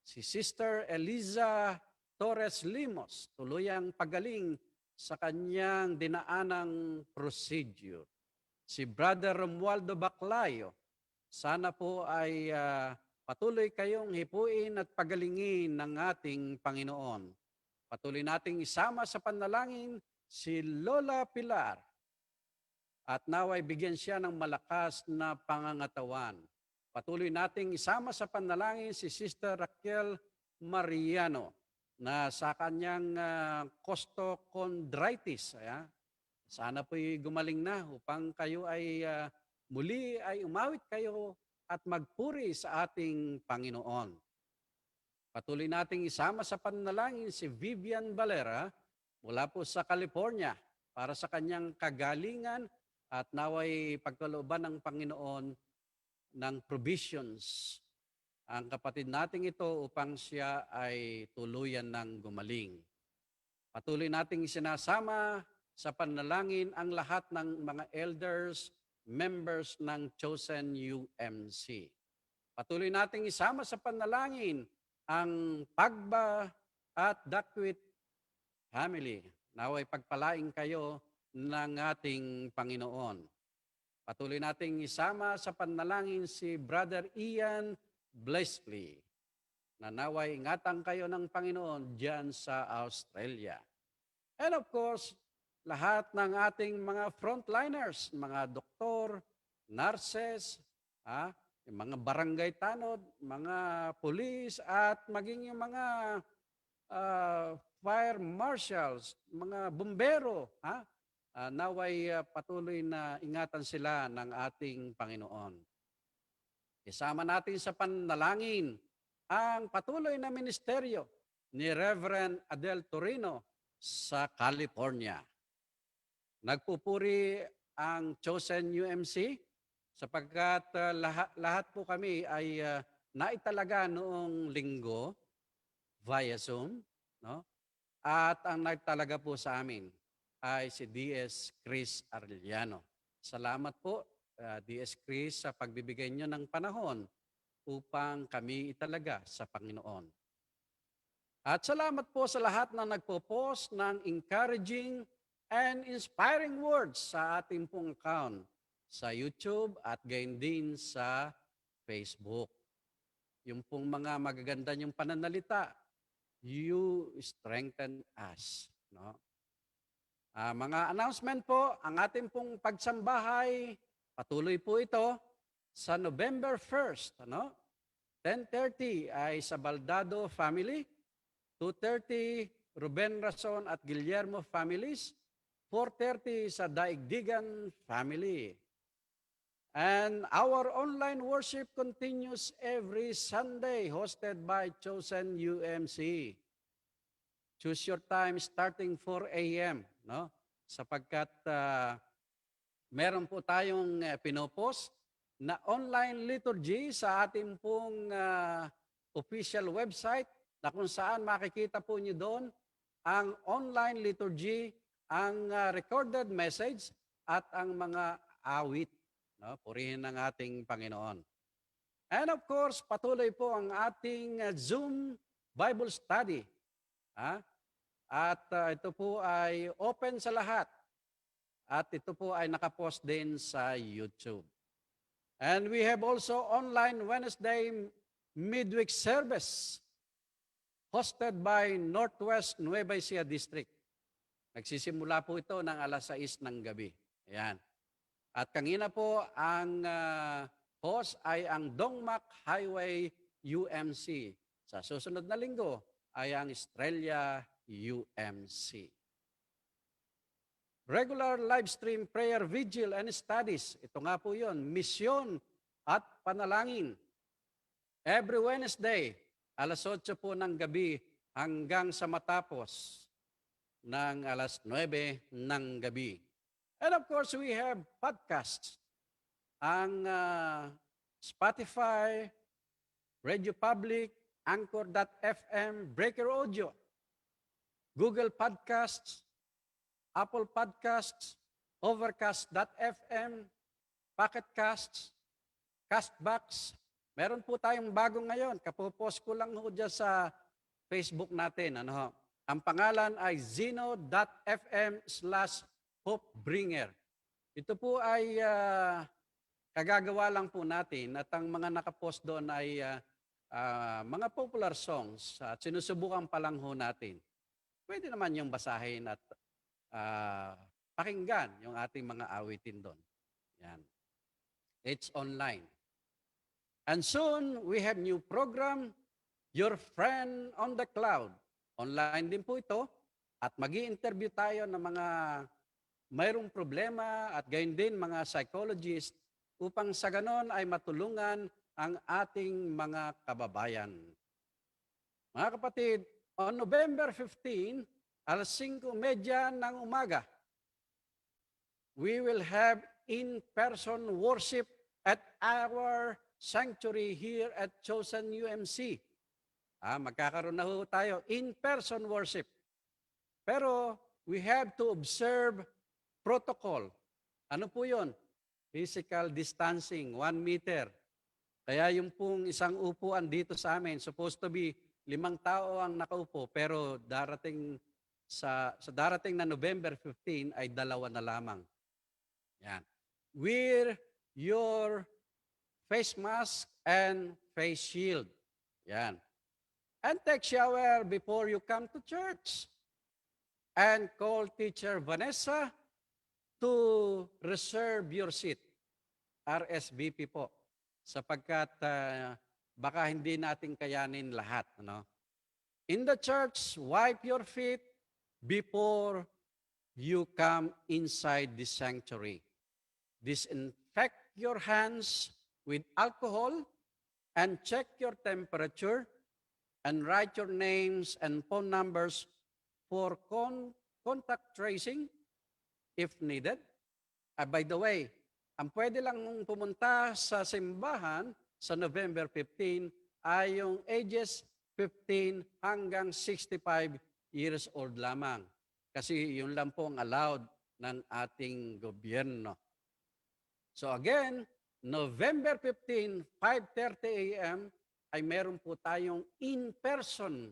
Si Sister Eliza Torres Limos, tuluyang pagaling sa kanyang dinaanang procedure. Si Brother Romualdo Baclayo, sana po ay patuloy kayong hipuin at pagalingin ng ating Panginoon. Patuloy nating isama sa panalangin si Lola Pilar at naway bigyan siya ng malakas na pangangatawan. Patuloy nating isama sa panalangin si Sister Raquel Mariano na sa kanyang costochondritis. Sana po'y gumaling na upang kayo ay muli ay umawit kayo at magpuri sa ating Panginoon. Patuloy nating isama sa panalangin si Vivian Valera mula po sa California para sa kanyang kagalingan at naway pagkalooban ng Panginoon ng provisions ang kapatid nating ito upang siya ay tuluyan ng gumaling. Patuloy nating sinasama sa panalangin ang lahat ng mga elders, members ng Chosen UMC. Patuloy nating isama sa panalangin ang Pagba at Dakwit family. Naway pagpalain kayo ng ating Panginoon. Patuloy nating isama sa panalangin si Brother Ian Blesley. Naway ingatan kayo ng Panginoon diyan sa Australia. And of course, lahat ng ating mga frontliners, mga doktor, nurses, yung mga barangay tanod, mga pulis, at maging yung mga fire marshals, mga bumbero, naway patuloy na ingatan sila ng ating Panginoon. Isama natin sa panalangin ang patuloy na ministeryo ni Reverend Adel Torino sa California. Nagpupuri ang Chosen UMC sapagkat lahat po kami ay naitalaga noong linggo via Zoom, no? At ang nagtalaga po sa amin ay si D.S. Chris Arellano. Salamat po, D.S. Chris, sa pagbibigay niyo ng panahon upang kami italaga sa Panginoon. At salamat po sa lahat na nagpo-post ng encouraging and inspiring words sa ating pong account sa YouTube at gayon din sa Facebook. Yung pong mga magaganda niyong pananalita, you strengthen us. No? Mga announcement po, ang ating pong pagsambahay, patuloy po ito sa November 1st. 10:30 ay sa Baldado Family, 2:30 Ruben Rason at Guillermo families. 4:30 sa Daigdigan family. And our online worship continues every Sunday, hosted by Chosen UMC. Choose your time starting 4 a.m., no? Sapagkat meron po tayong pinopost na online liturgy sa ating pong official website na kung saan makikita po niyo doon ang online liturgy, ang recorded message at ang mga awit. No? Purihin ng ating Panginoon. And of course, patuloy po ang ating Zoom Bible study. Ha? At ito po ay open sa lahat. At ito po ay nakapost din sa YouTube. And we have also online Wednesday midweek service hosted by Northwest Nueva Ecija District. Nagsisimula po ito ng alas 6 ng gabi. Ayan. At kanina po ang host ay ang Dongmak Highway UMC. Sa susunod na linggo ay ang Estrella UMC. Regular live stream prayer, vigil, and studies. Ito nga po yun, misyon at panalangin. Every Wednesday, alas 8 po ng gabi hanggang sa matapos ng alas 9 ng gabi. And of course, we have podcasts. Ang Spotify, Radio Public, Anchor.fm, Breaker Audio, Google Podcasts, Apple Podcasts, Overcast.fm, Pocket Casts, Castbox. Meron po tayong bago ngayon. Kapopost ko lang ho dyan sa Facebook natin. Ano ho? Ang pangalan ay zeno.fm/hopebringer. Ito po ay kagagawa lang po natin at ang mga nakapost doon ay mga popular songs at sinusubukan pa lang ho natin. Pwede naman yung basahin at pakinggan yung ating mga awitin doon. Yan. It's online. And soon, we have new program, Your Friend on the Cloud. Online din po ito. At mag-i-interview tayo ng mga mayroong problema at gayon din mga psychologist upang sa ganon ay matulungan ang ating mga kababayan. Mga kapatid, on November 15, alas 5:30 ng umaga, we will have in-person worship at our sanctuary here at Chosen UMC. Magkakaroon na ho tayo in-person worship. Pero we have to observe protocol. Ano po yun? Physical distancing, 1 meter. Kaya yung pong isang upuan dito sa amin, supposed to be 5 tao ang nakaupo, pero darating sa darating na November 15 ay 2 na lamang. Yan. Wear your face mask and face shield. Yan. And take shower before you come to church. And call Teacher Vanessa to reserve your seat. RSVP po. Sapagkat baka hindi natin kayanin lahat. Ano? In the church, wipe your feet before you come inside the sanctuary. Disinfect your hands with alcohol and check your temperature and write your names and phone numbers for contact tracing if needed. By the way, ang pwede lang pumunta sa simbahan sa November 15 ay yung ages 15 hanggang 65 years old lamang. Kasi yun lang po ang allowed ng ating gobyerno. So again, November 15, 5:30 a.m. ay meron po tayong in-person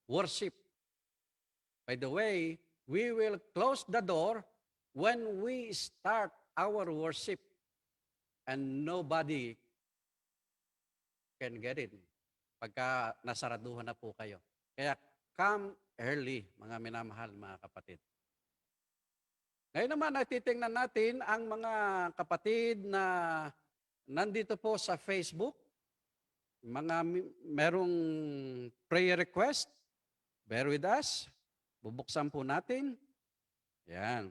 worship. By the way, we will close the door when we start our worship and nobody can get in pagka nasaraduhan na po kayo. Kaya come early, mga minamahal, mga kapatid. Ngayon naman, titingnan natin ang mga kapatid na nandito po sa Facebook. Merong prayer request. Bear with us. Bubuksan po natin. Yan.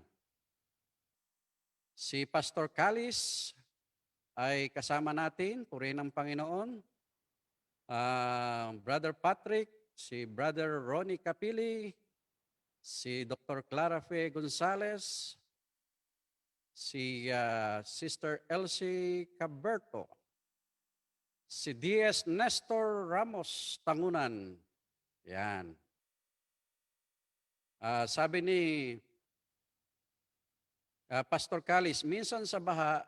Si Pastor Calis ay kasama natin, purihin ng Panginoon. Brother Patrick, si Brother Ronnie Capili, si Dr. Clara Fe Gonzalez, si Sister Elsie Caberto, si D.S. Nestor Ramos Tangunan. Yan. Sabi ni Pastor Calis, minsan sa baha,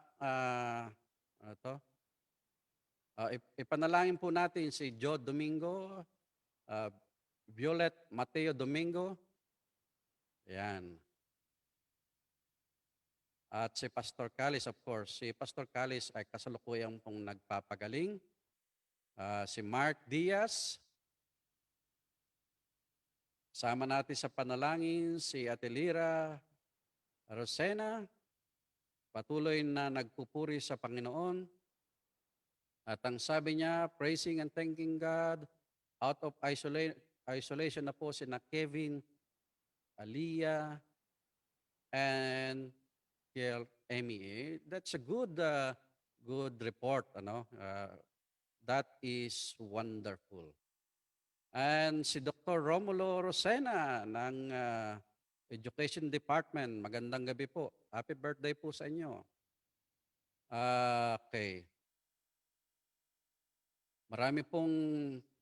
ipanalangin po natin si Joe Domingo, Violet Mateo Domingo. Yan. At si Pastor Calis, of course. Si Pastor Calis ay kasalukuyang pong nagpapagaling. Si Mark Diaz. Sama natin sa panalangin si Atelira Rosena. Patuloy na nagpupuri sa Panginoon. At ang sabi niya, praising and thanking God, out of isolation na po si na Kevin, Aliyah, and Kiel Emmy. That's a good report. That is wonderful. And si Dr. Romulo Rosena ng Education Department, magandang gabi po. Happy birthday po sa inyo. Okay. Marami pong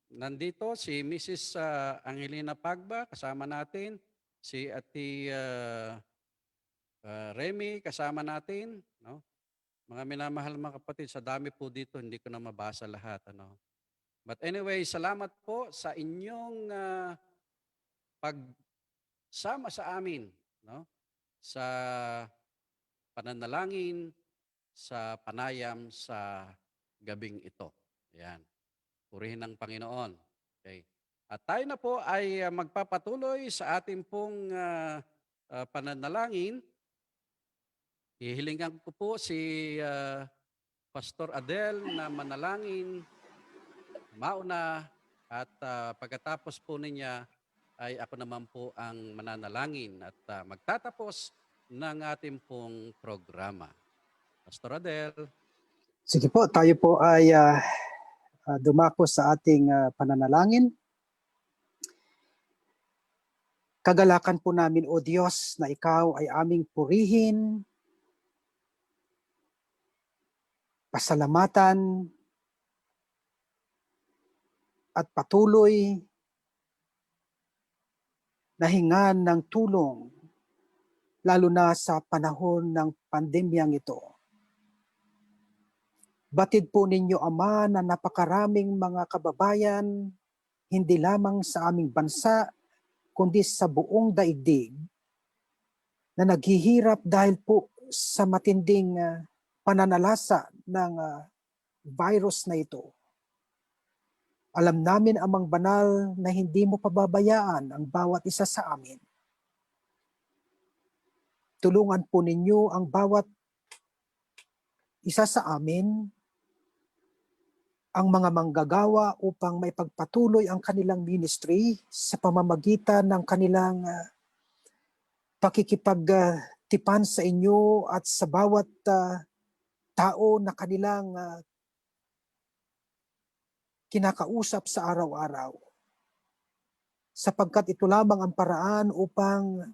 nandito. Si Mrs. Angelina Pagba, kasama natin. Si Ati Remy, kasama natin. No? Mga minamahal mga kapatid, sa dami po dito, hindi ko na mabasa lahat. But anyway, salamat po sa inyong pagsama sa amin. No? Sa pananalangin, sa panayam sa gabing ito. Yan. Purihin ng Panginoon. Okay. At tayo na po ay magpapatuloy sa ating pong pananalangin. Hihilingan ko po si Pastor Adel na manalangin mauna at pagkatapos po niya ay ako naman po ang mananalangin at magtatapos ng ating pong programa. Pastor Adel. Sige po, tayo po ay dumako sa ating pananalangin. Kagalakan po namin, O Diyos, na Ikaw ay aming purihin, pasalamatan, at patuloy na hingan ng tulong, lalo na sa panahon ng pandemyang ito. Batid po ninyo, Ama, na napakaraming mga kababayan, hindi lamang sa aming bansa, kundi sa buong daigdig, na naghihirap dahil po sa matinding pananalasa ng virus na ito. Alam namin, Amang Banal, na hindi mo pababayaan ang bawat isa sa amin. Tulungan po ninyo ang bawat isa sa amin, ang mga manggagawa upang may pagpatuloy ang kanilang ministry sa pamamagitan ng kanilang pakikipagtipan sa inyo at sa bawat tao na kanilang kinakausap sa araw-araw. Sapagkat ito lamang ang paraan upang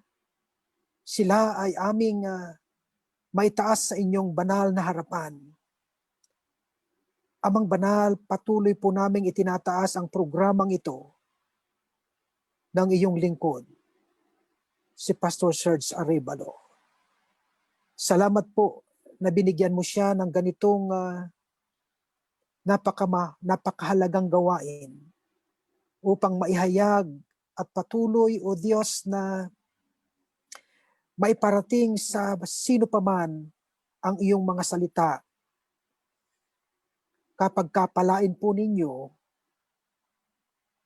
sila ay aming maitaas sa inyong banal na harapan. Amang Banal, patuloy po naming itinataas ang programang ito ng iyong lingkod, si Pastor Serge Arevalo. Salamat po na binigyan mo siya ng ganitong napakahalagang gawain upang maihayag at patuloy, O Diyos, na maiparating sa sino paman ang iyong mga salita. Kapag kapalain po ninyo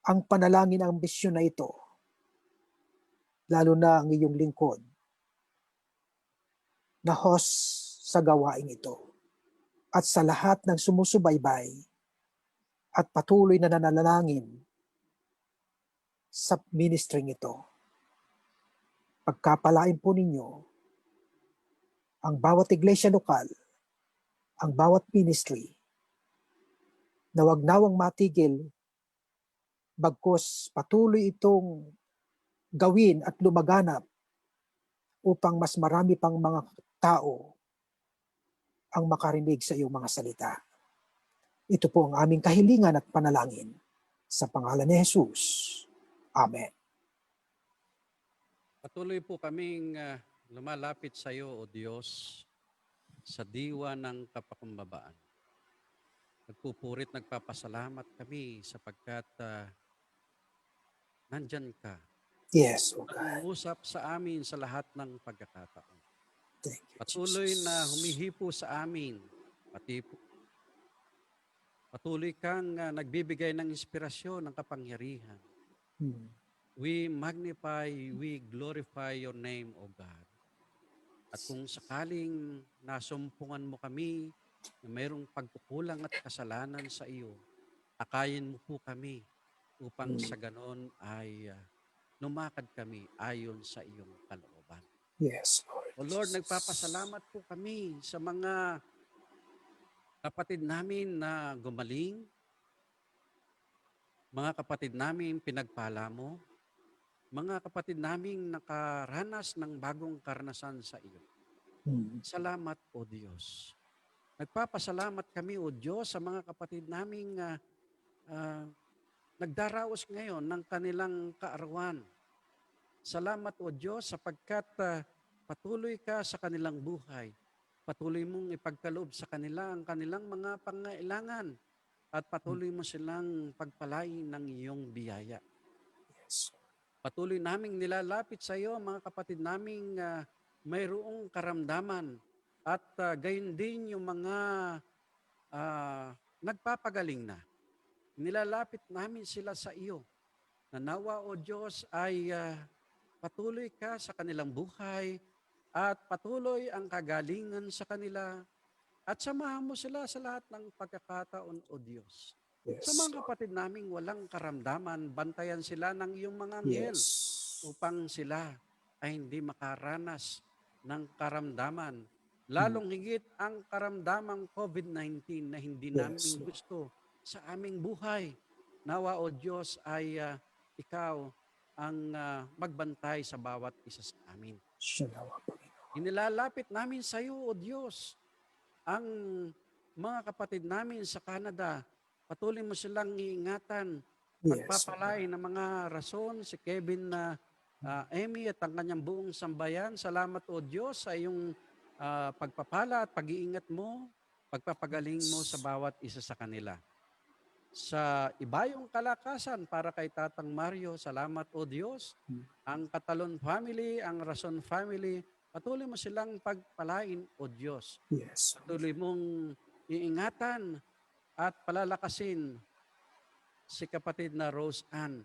ang panalangin ng ambisyon na ito, lalo na ang iyong lingkod, na host sa gawain ito, at sa lahat ng sumusubaybay at patuloy na nananalangin sa ministering ito. pagkapalain po ninyo ang bawat iglesia lokal, ang bawat ministry, na wag nawang matigil, bagkus patuloy itong gawin at lumaganap upang mas marami pang mga tao ang makarinig sa iyong mga salita. Ito po ang aming kahilingan at panalangin. Sa pangalan ni Jesus. Amen. Patuloy po kaming lumalapit sa iyo, O Diyos, sa diwa ng kapakumbabaan. Nagpupurit, nagpapasalamat kami sapagkat nandyan ka. Yes, O God. Nangungusap sa amin sa lahat ng pagkakataon. Thank you, Patuloy Jesus. na humihipo sa amin. Patuloy kang nagbibigay ng inspirasyon, ng kapangyarihan. Hmm. We magnify, we glorify your name, O God. At kung sakaling nasumpungan mo kami na mayroong pagkukulang at kasalanan sa iyo, akayin mo po kami upang sa ganon ay lumakad kami ayon sa iyong kalooban. Yes, Lord. O Lord, Jesus. nagpapasalamat po kami sa mga kapatid namin na gumaling, mga kapatid namin pinagpala mo, mga kapatid naming nakaranas ng bagong karanasan sa iyo. Hmm. Salamat, O Diyos. Nagpapasalamat kami, O Diyos, sa mga kapatid naming nagdaraos ngayon ng kanilang kaarawan. Salamat, O Diyos, sapagkat patuloy ka sa kanilang buhay. Patuloy mong ipagkaloob sa kanila ang kanilang mga pangailangan at patuloy mo silang pagpalain ng iyong biyaya. Yes. Patuloy naming nilalapit sa iyo mga kapatid naming mayroong karamdaman at gayon din yung mga nagpapagaling na. Nilalapit namin sila sa iyo. Nanawa, O Diyos, ay patuloy ka sa kanilang buhay at patuloy ang kagalingan sa kanila at samahan mo sila sa lahat ng pagkakataon, O Diyos. Yes, Sa mga Lord. kapatid naming walang karamdaman, bantayan sila ng iyong mga anghel Yes. upang sila ay hindi makaranas ng karamdaman. Lalong higit ang karamdamang COVID-19 na hindi Yes, namin Lord. gusto sa aming buhay. Nawa, O Diyos, ay ikaw ang magbantay sa bawat isa sa amin. Salamat, Panginoon. Inilalapit namin sa iyo, O Diyos, ang mga kapatid namin sa Canada. Patuloy mo silang iingatan. Yes, Pagpapalay ng mga rason, si Kevin na Emmy at ang kanyang buong sambayan. Salamat, O Diyos, sa iyong pagpapala at pag-iingat mo, pagpapagaling mo sa bawat isa sa kanila. Sa ibayong kalakasan para kay Tatang Mario, salamat, O Diyos. Ang Catalon family, ang Rason family, patuloy mo silang pagpalain, O Diyos. Yes. Patuloy mong iingatan at palalakasin si kapatid na Rose Ann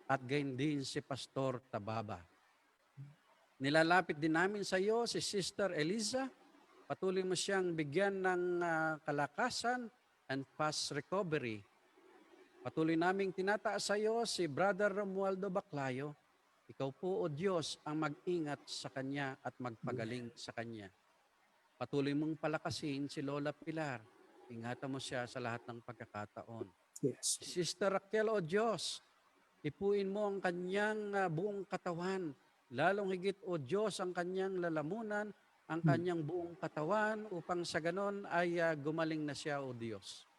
at gayon din si Pastor Tababa. Nilalapit din namin sa iyo si Sister Eliza. Patuloy mo siyang bigyan ng kalakasan and fast recovery. Patuloy naming tinataas sa iyo si Brother Romualdo Baclayo. Ikaw po, O Diyos, ang mag-ingat sa kanya at magpagaling sa kanya. Patuloy mong palakasin si Lola Pilar. Ingatan mo siya sa lahat ng pagkakataon. Yes. Sister Raquel, O Diyos, ipuin mo ang kanyang buong katawan. Lalong higit, O Diyos, ang kanyang lalamunan, ang kanyang buong katawan upang sa ganon ay gumaling na siya, O Diyos.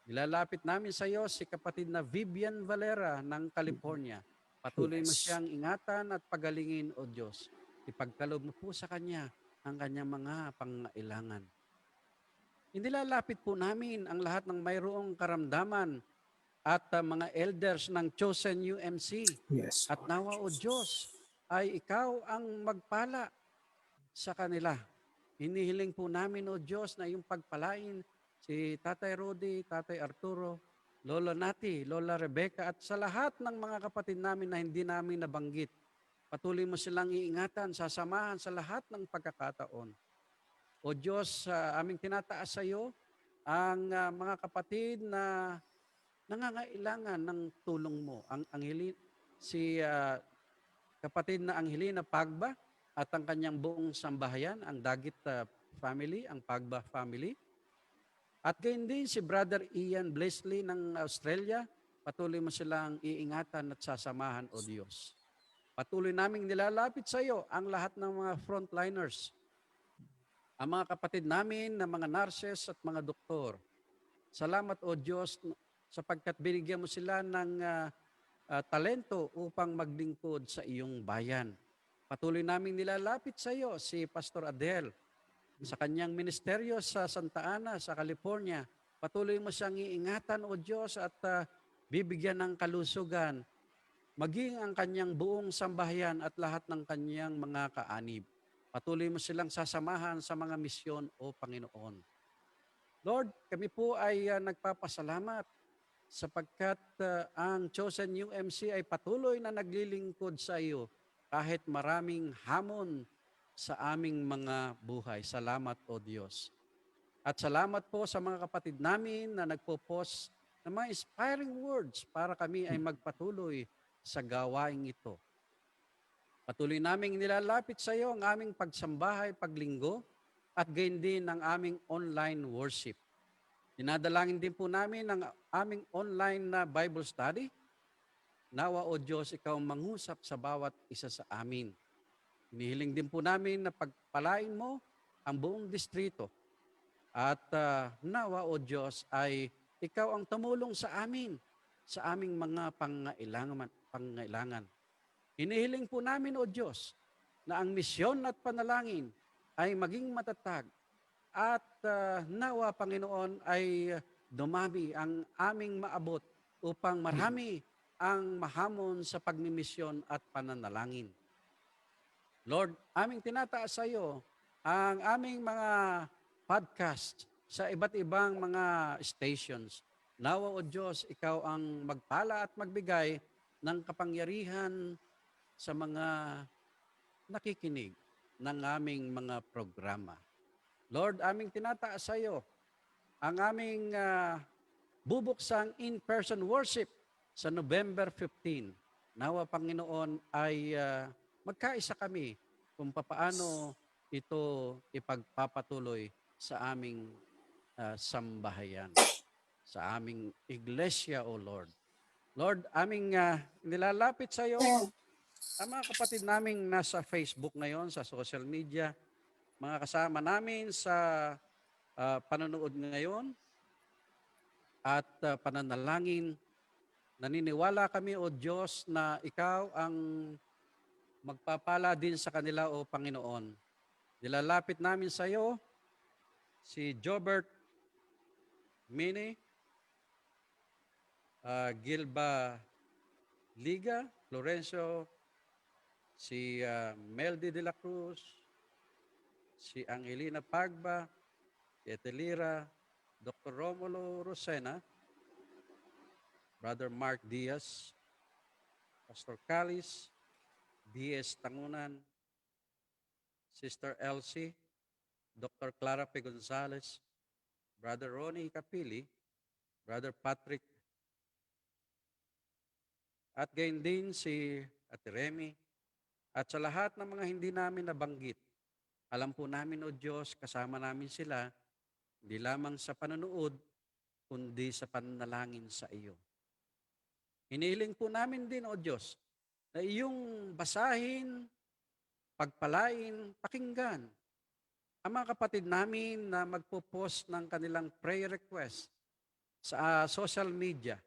Nilalapit namin sa iyo si kapatid na Vivian Valera ng California. Patuloy mo Yes. siyang ingatan at pagalingin, O Diyos. Ipagkaloob mo po sa kanya ang kanyang mga pangailangan. Inilalapit po namin ang lahat ng mayroong karamdaman at mga elders ng Chosen UMC. Yes. At nawa, O Diyos, ay ikaw ang magpala sa kanila. Hinihiling po namin, O Diyos, na yung pagpalain si Tatay Rudy, Tatay Arturo, Lola Nati, Lola Rebecca, at sa lahat ng mga kapatid namin na hindi namin nabanggit. Patuloy mo silang iingatan, sasamahan sa lahat ng pagkakataon. O Diyos, aming tinataas sa iyo ang mga kapatid na nangangailangan ng tulong mo. Si kapatid na Angelina Pagba at ang kanyang buong sambahayan, ang Dagit family, ang Pagba family. At gayon din si Brother Ian Blesley ng Australia, patuloy mo silang iingatan at sasamahan, O Diyos. Patuloy naming nilalapit sa iyo ang lahat ng mga frontliners, ang mga kapatid namin na mga nurses at mga doktor. Salamat, O Diyos, sapagkat binigyan mo sila ng talento upang maglingkod sa iyong bayan. Patuloy naming nilalapit sa iyo si Pastor Adel sa kanyang ministeryo sa Santa Ana, sa California. Patuloy mo siyang iingatan, O Diyos, at bibigyan ng kalusugan, maging ang kanyang buong sambahayan at lahat ng kanyang mga kaanib. Patuloy mo silang sasamahan sa mga misyon, O Panginoon. Lord, kami po ay nagpapasalamat sapagkat ang Chosen UMC ay patuloy na naglilingkod sa iyo kahit maraming hamon sa aming mga buhay. Salamat, O Diyos. At salamat po sa mga kapatid namin na nagpo-post ng mga inspiring words para kami ay magpatuloy sa gawaing ito. Patuloy naming nilalapit sa iyo ang aming pagsambahay, paglinggo, at gayon din ang aming online worship. Dinadalangin din po namin ang aming online na Bible study. Nawa, O Diyos, ikaw mangusap sa bawat isa sa amin. Hinihiling din po namin na pagpalain mo ang buong distrito. At nawa, O Diyos, ay ikaw ang tumulong sa amin, sa aming mga pangailangan. Hinihiling po namin, O Diyos, na ang misyon at panalangin ay maging matatag at nawa, Panginoon, ay dumami ang aming maabot upang marami ang mahamon sa pagmimisyon at pananalangin. Lord, aming tinataas sa iyo ang aming mga podcast sa iba't ibang mga stations. Nawa, O Diyos, ikaw ang magpala at magbigay ng kapangyarihan sa mga nakikinig ng aming mga programa. Lord, aming tinataas sa iyo ang aming bubuksang in-person worship sa November 15. Nawa, Panginoon, ay magkaisa kami kung papaano ito ipagpapatuloy sa aming sambahayan, sa aming iglesia, O Lord. Lord, aming nilalapit sa iyo ang mga kapatid naming nasa Facebook ngayon, sa social media, mga kasama namin sa panonood ngayon at pananalangin. Naniniwala kami, O Diyos, na ikaw ang magpapala din sa kanila, O Panginoon. Nilalapit namin sa iyo si Jobert Mini, Gilba Liga, Florencio, si Meldy de la Cruz, si Angelina Pagba, si Etelira, Dr. Romulo Rosena, Brother Mark Diaz, Pastor Calis, D.S. Tangunan, Sister Elsie, Dr. Clara P. Gonzalez, Brother Ronnie Capili, Brother Patrick, at gayon din si Ate Remy, at sa lahat ng mga hindi namin nabanggit. Alam po namin, O Diyos, kasama namin sila, hindi lamang sa panonood, kundi sa pananalangin sa iyo. Hinihiling po namin din, O Diyos, na iyong basahin, pagpalain, pakinggan ang mga kapatid namin na magpo-post ng kanilang prayer request sa social media.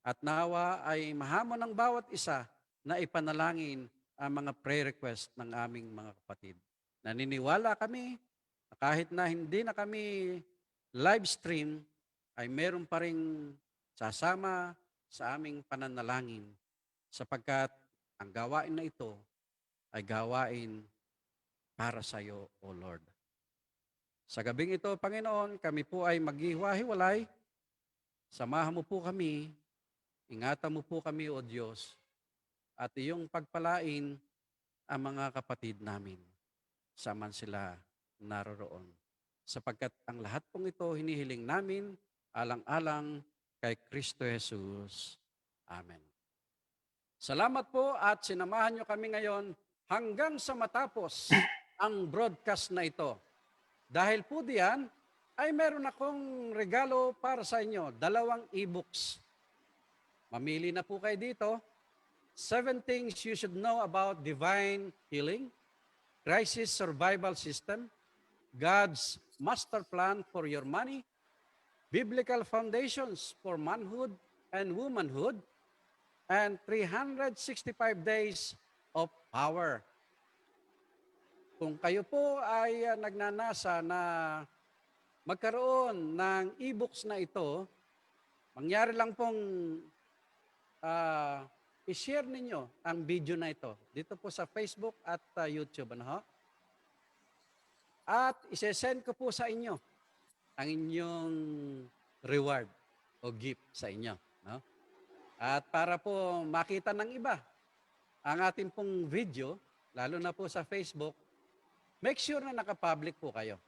At nawa ay mahamon ng bawat isa na ipanalangin ang mga prayer request ng aming mga kapatid. Naniniwala kami na kahit na hindi na kami live stream, ay meron pa rin sasama sa aming pananalangin sapagkat ang gawain na ito ay gawain para sa iyo, O Lord. Sa gabing ito, Panginoon, kami po ay maghiwa-hiwalay. Samahan mo po kami, ingatan mo po kami, O Diyos, at iyong pagpalain ang mga kapatid namin, saman sila naroroon. Sapagkat ang lahat pong ito hinihiling namin alang-alang kay Kristo Jesus. Amen. Salamat po at sinamahan nyo kami ngayon hanggang sa matapos ang broadcast na ito. Dahil po diyan, ay meron akong regalo para sa inyo, 2 e-books. Mamili na po kayo dito. 7 things you should know about divine healing, crisis survival system, God's master plan for your money, biblical foundations for manhood and womanhood, and 365 days of power. Kung kayo po ay nagnanasa na magkaroon ng e-books na ito, mangyari lang pong i-share ninyo ang video na ito dito po sa Facebook at YouTube. Ano ho? At isesend ko po sa inyo ang inyong reward o gift sa inyo. No? At para po makita ng iba ang ating pong video, lalo na po sa Facebook, make sure na nakapublic po kayo.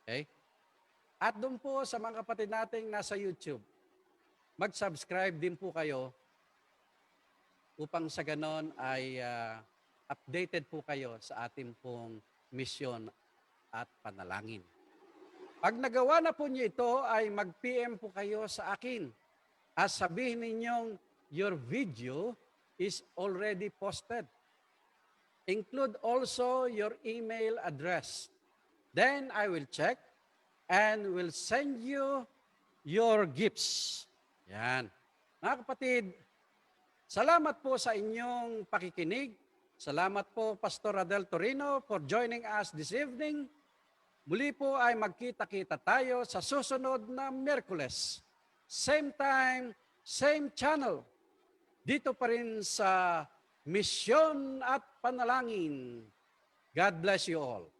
Okay? At doon po sa mga kapatid nating nasa YouTube, mag-subscribe din po kayo upang sa ganon ay updated po kayo sa ating pong misyon at panalangin. Pag nagawa na po niyo ito, ay mag-PM po kayo sa akin at sabihin ninyong your video is already posted. Include also your email address. Then I will check and will send you your gifts. Yan. Mga kapatid, salamat po sa inyong pakikinig. Salamat po, Pastor Adel Torino, for joining us this evening. Muli po ay magkita-kita tayo sa susunod na Miyerkules. Same time, same channel. Dito pa rin sa Misyon at Panalangin. God bless you all.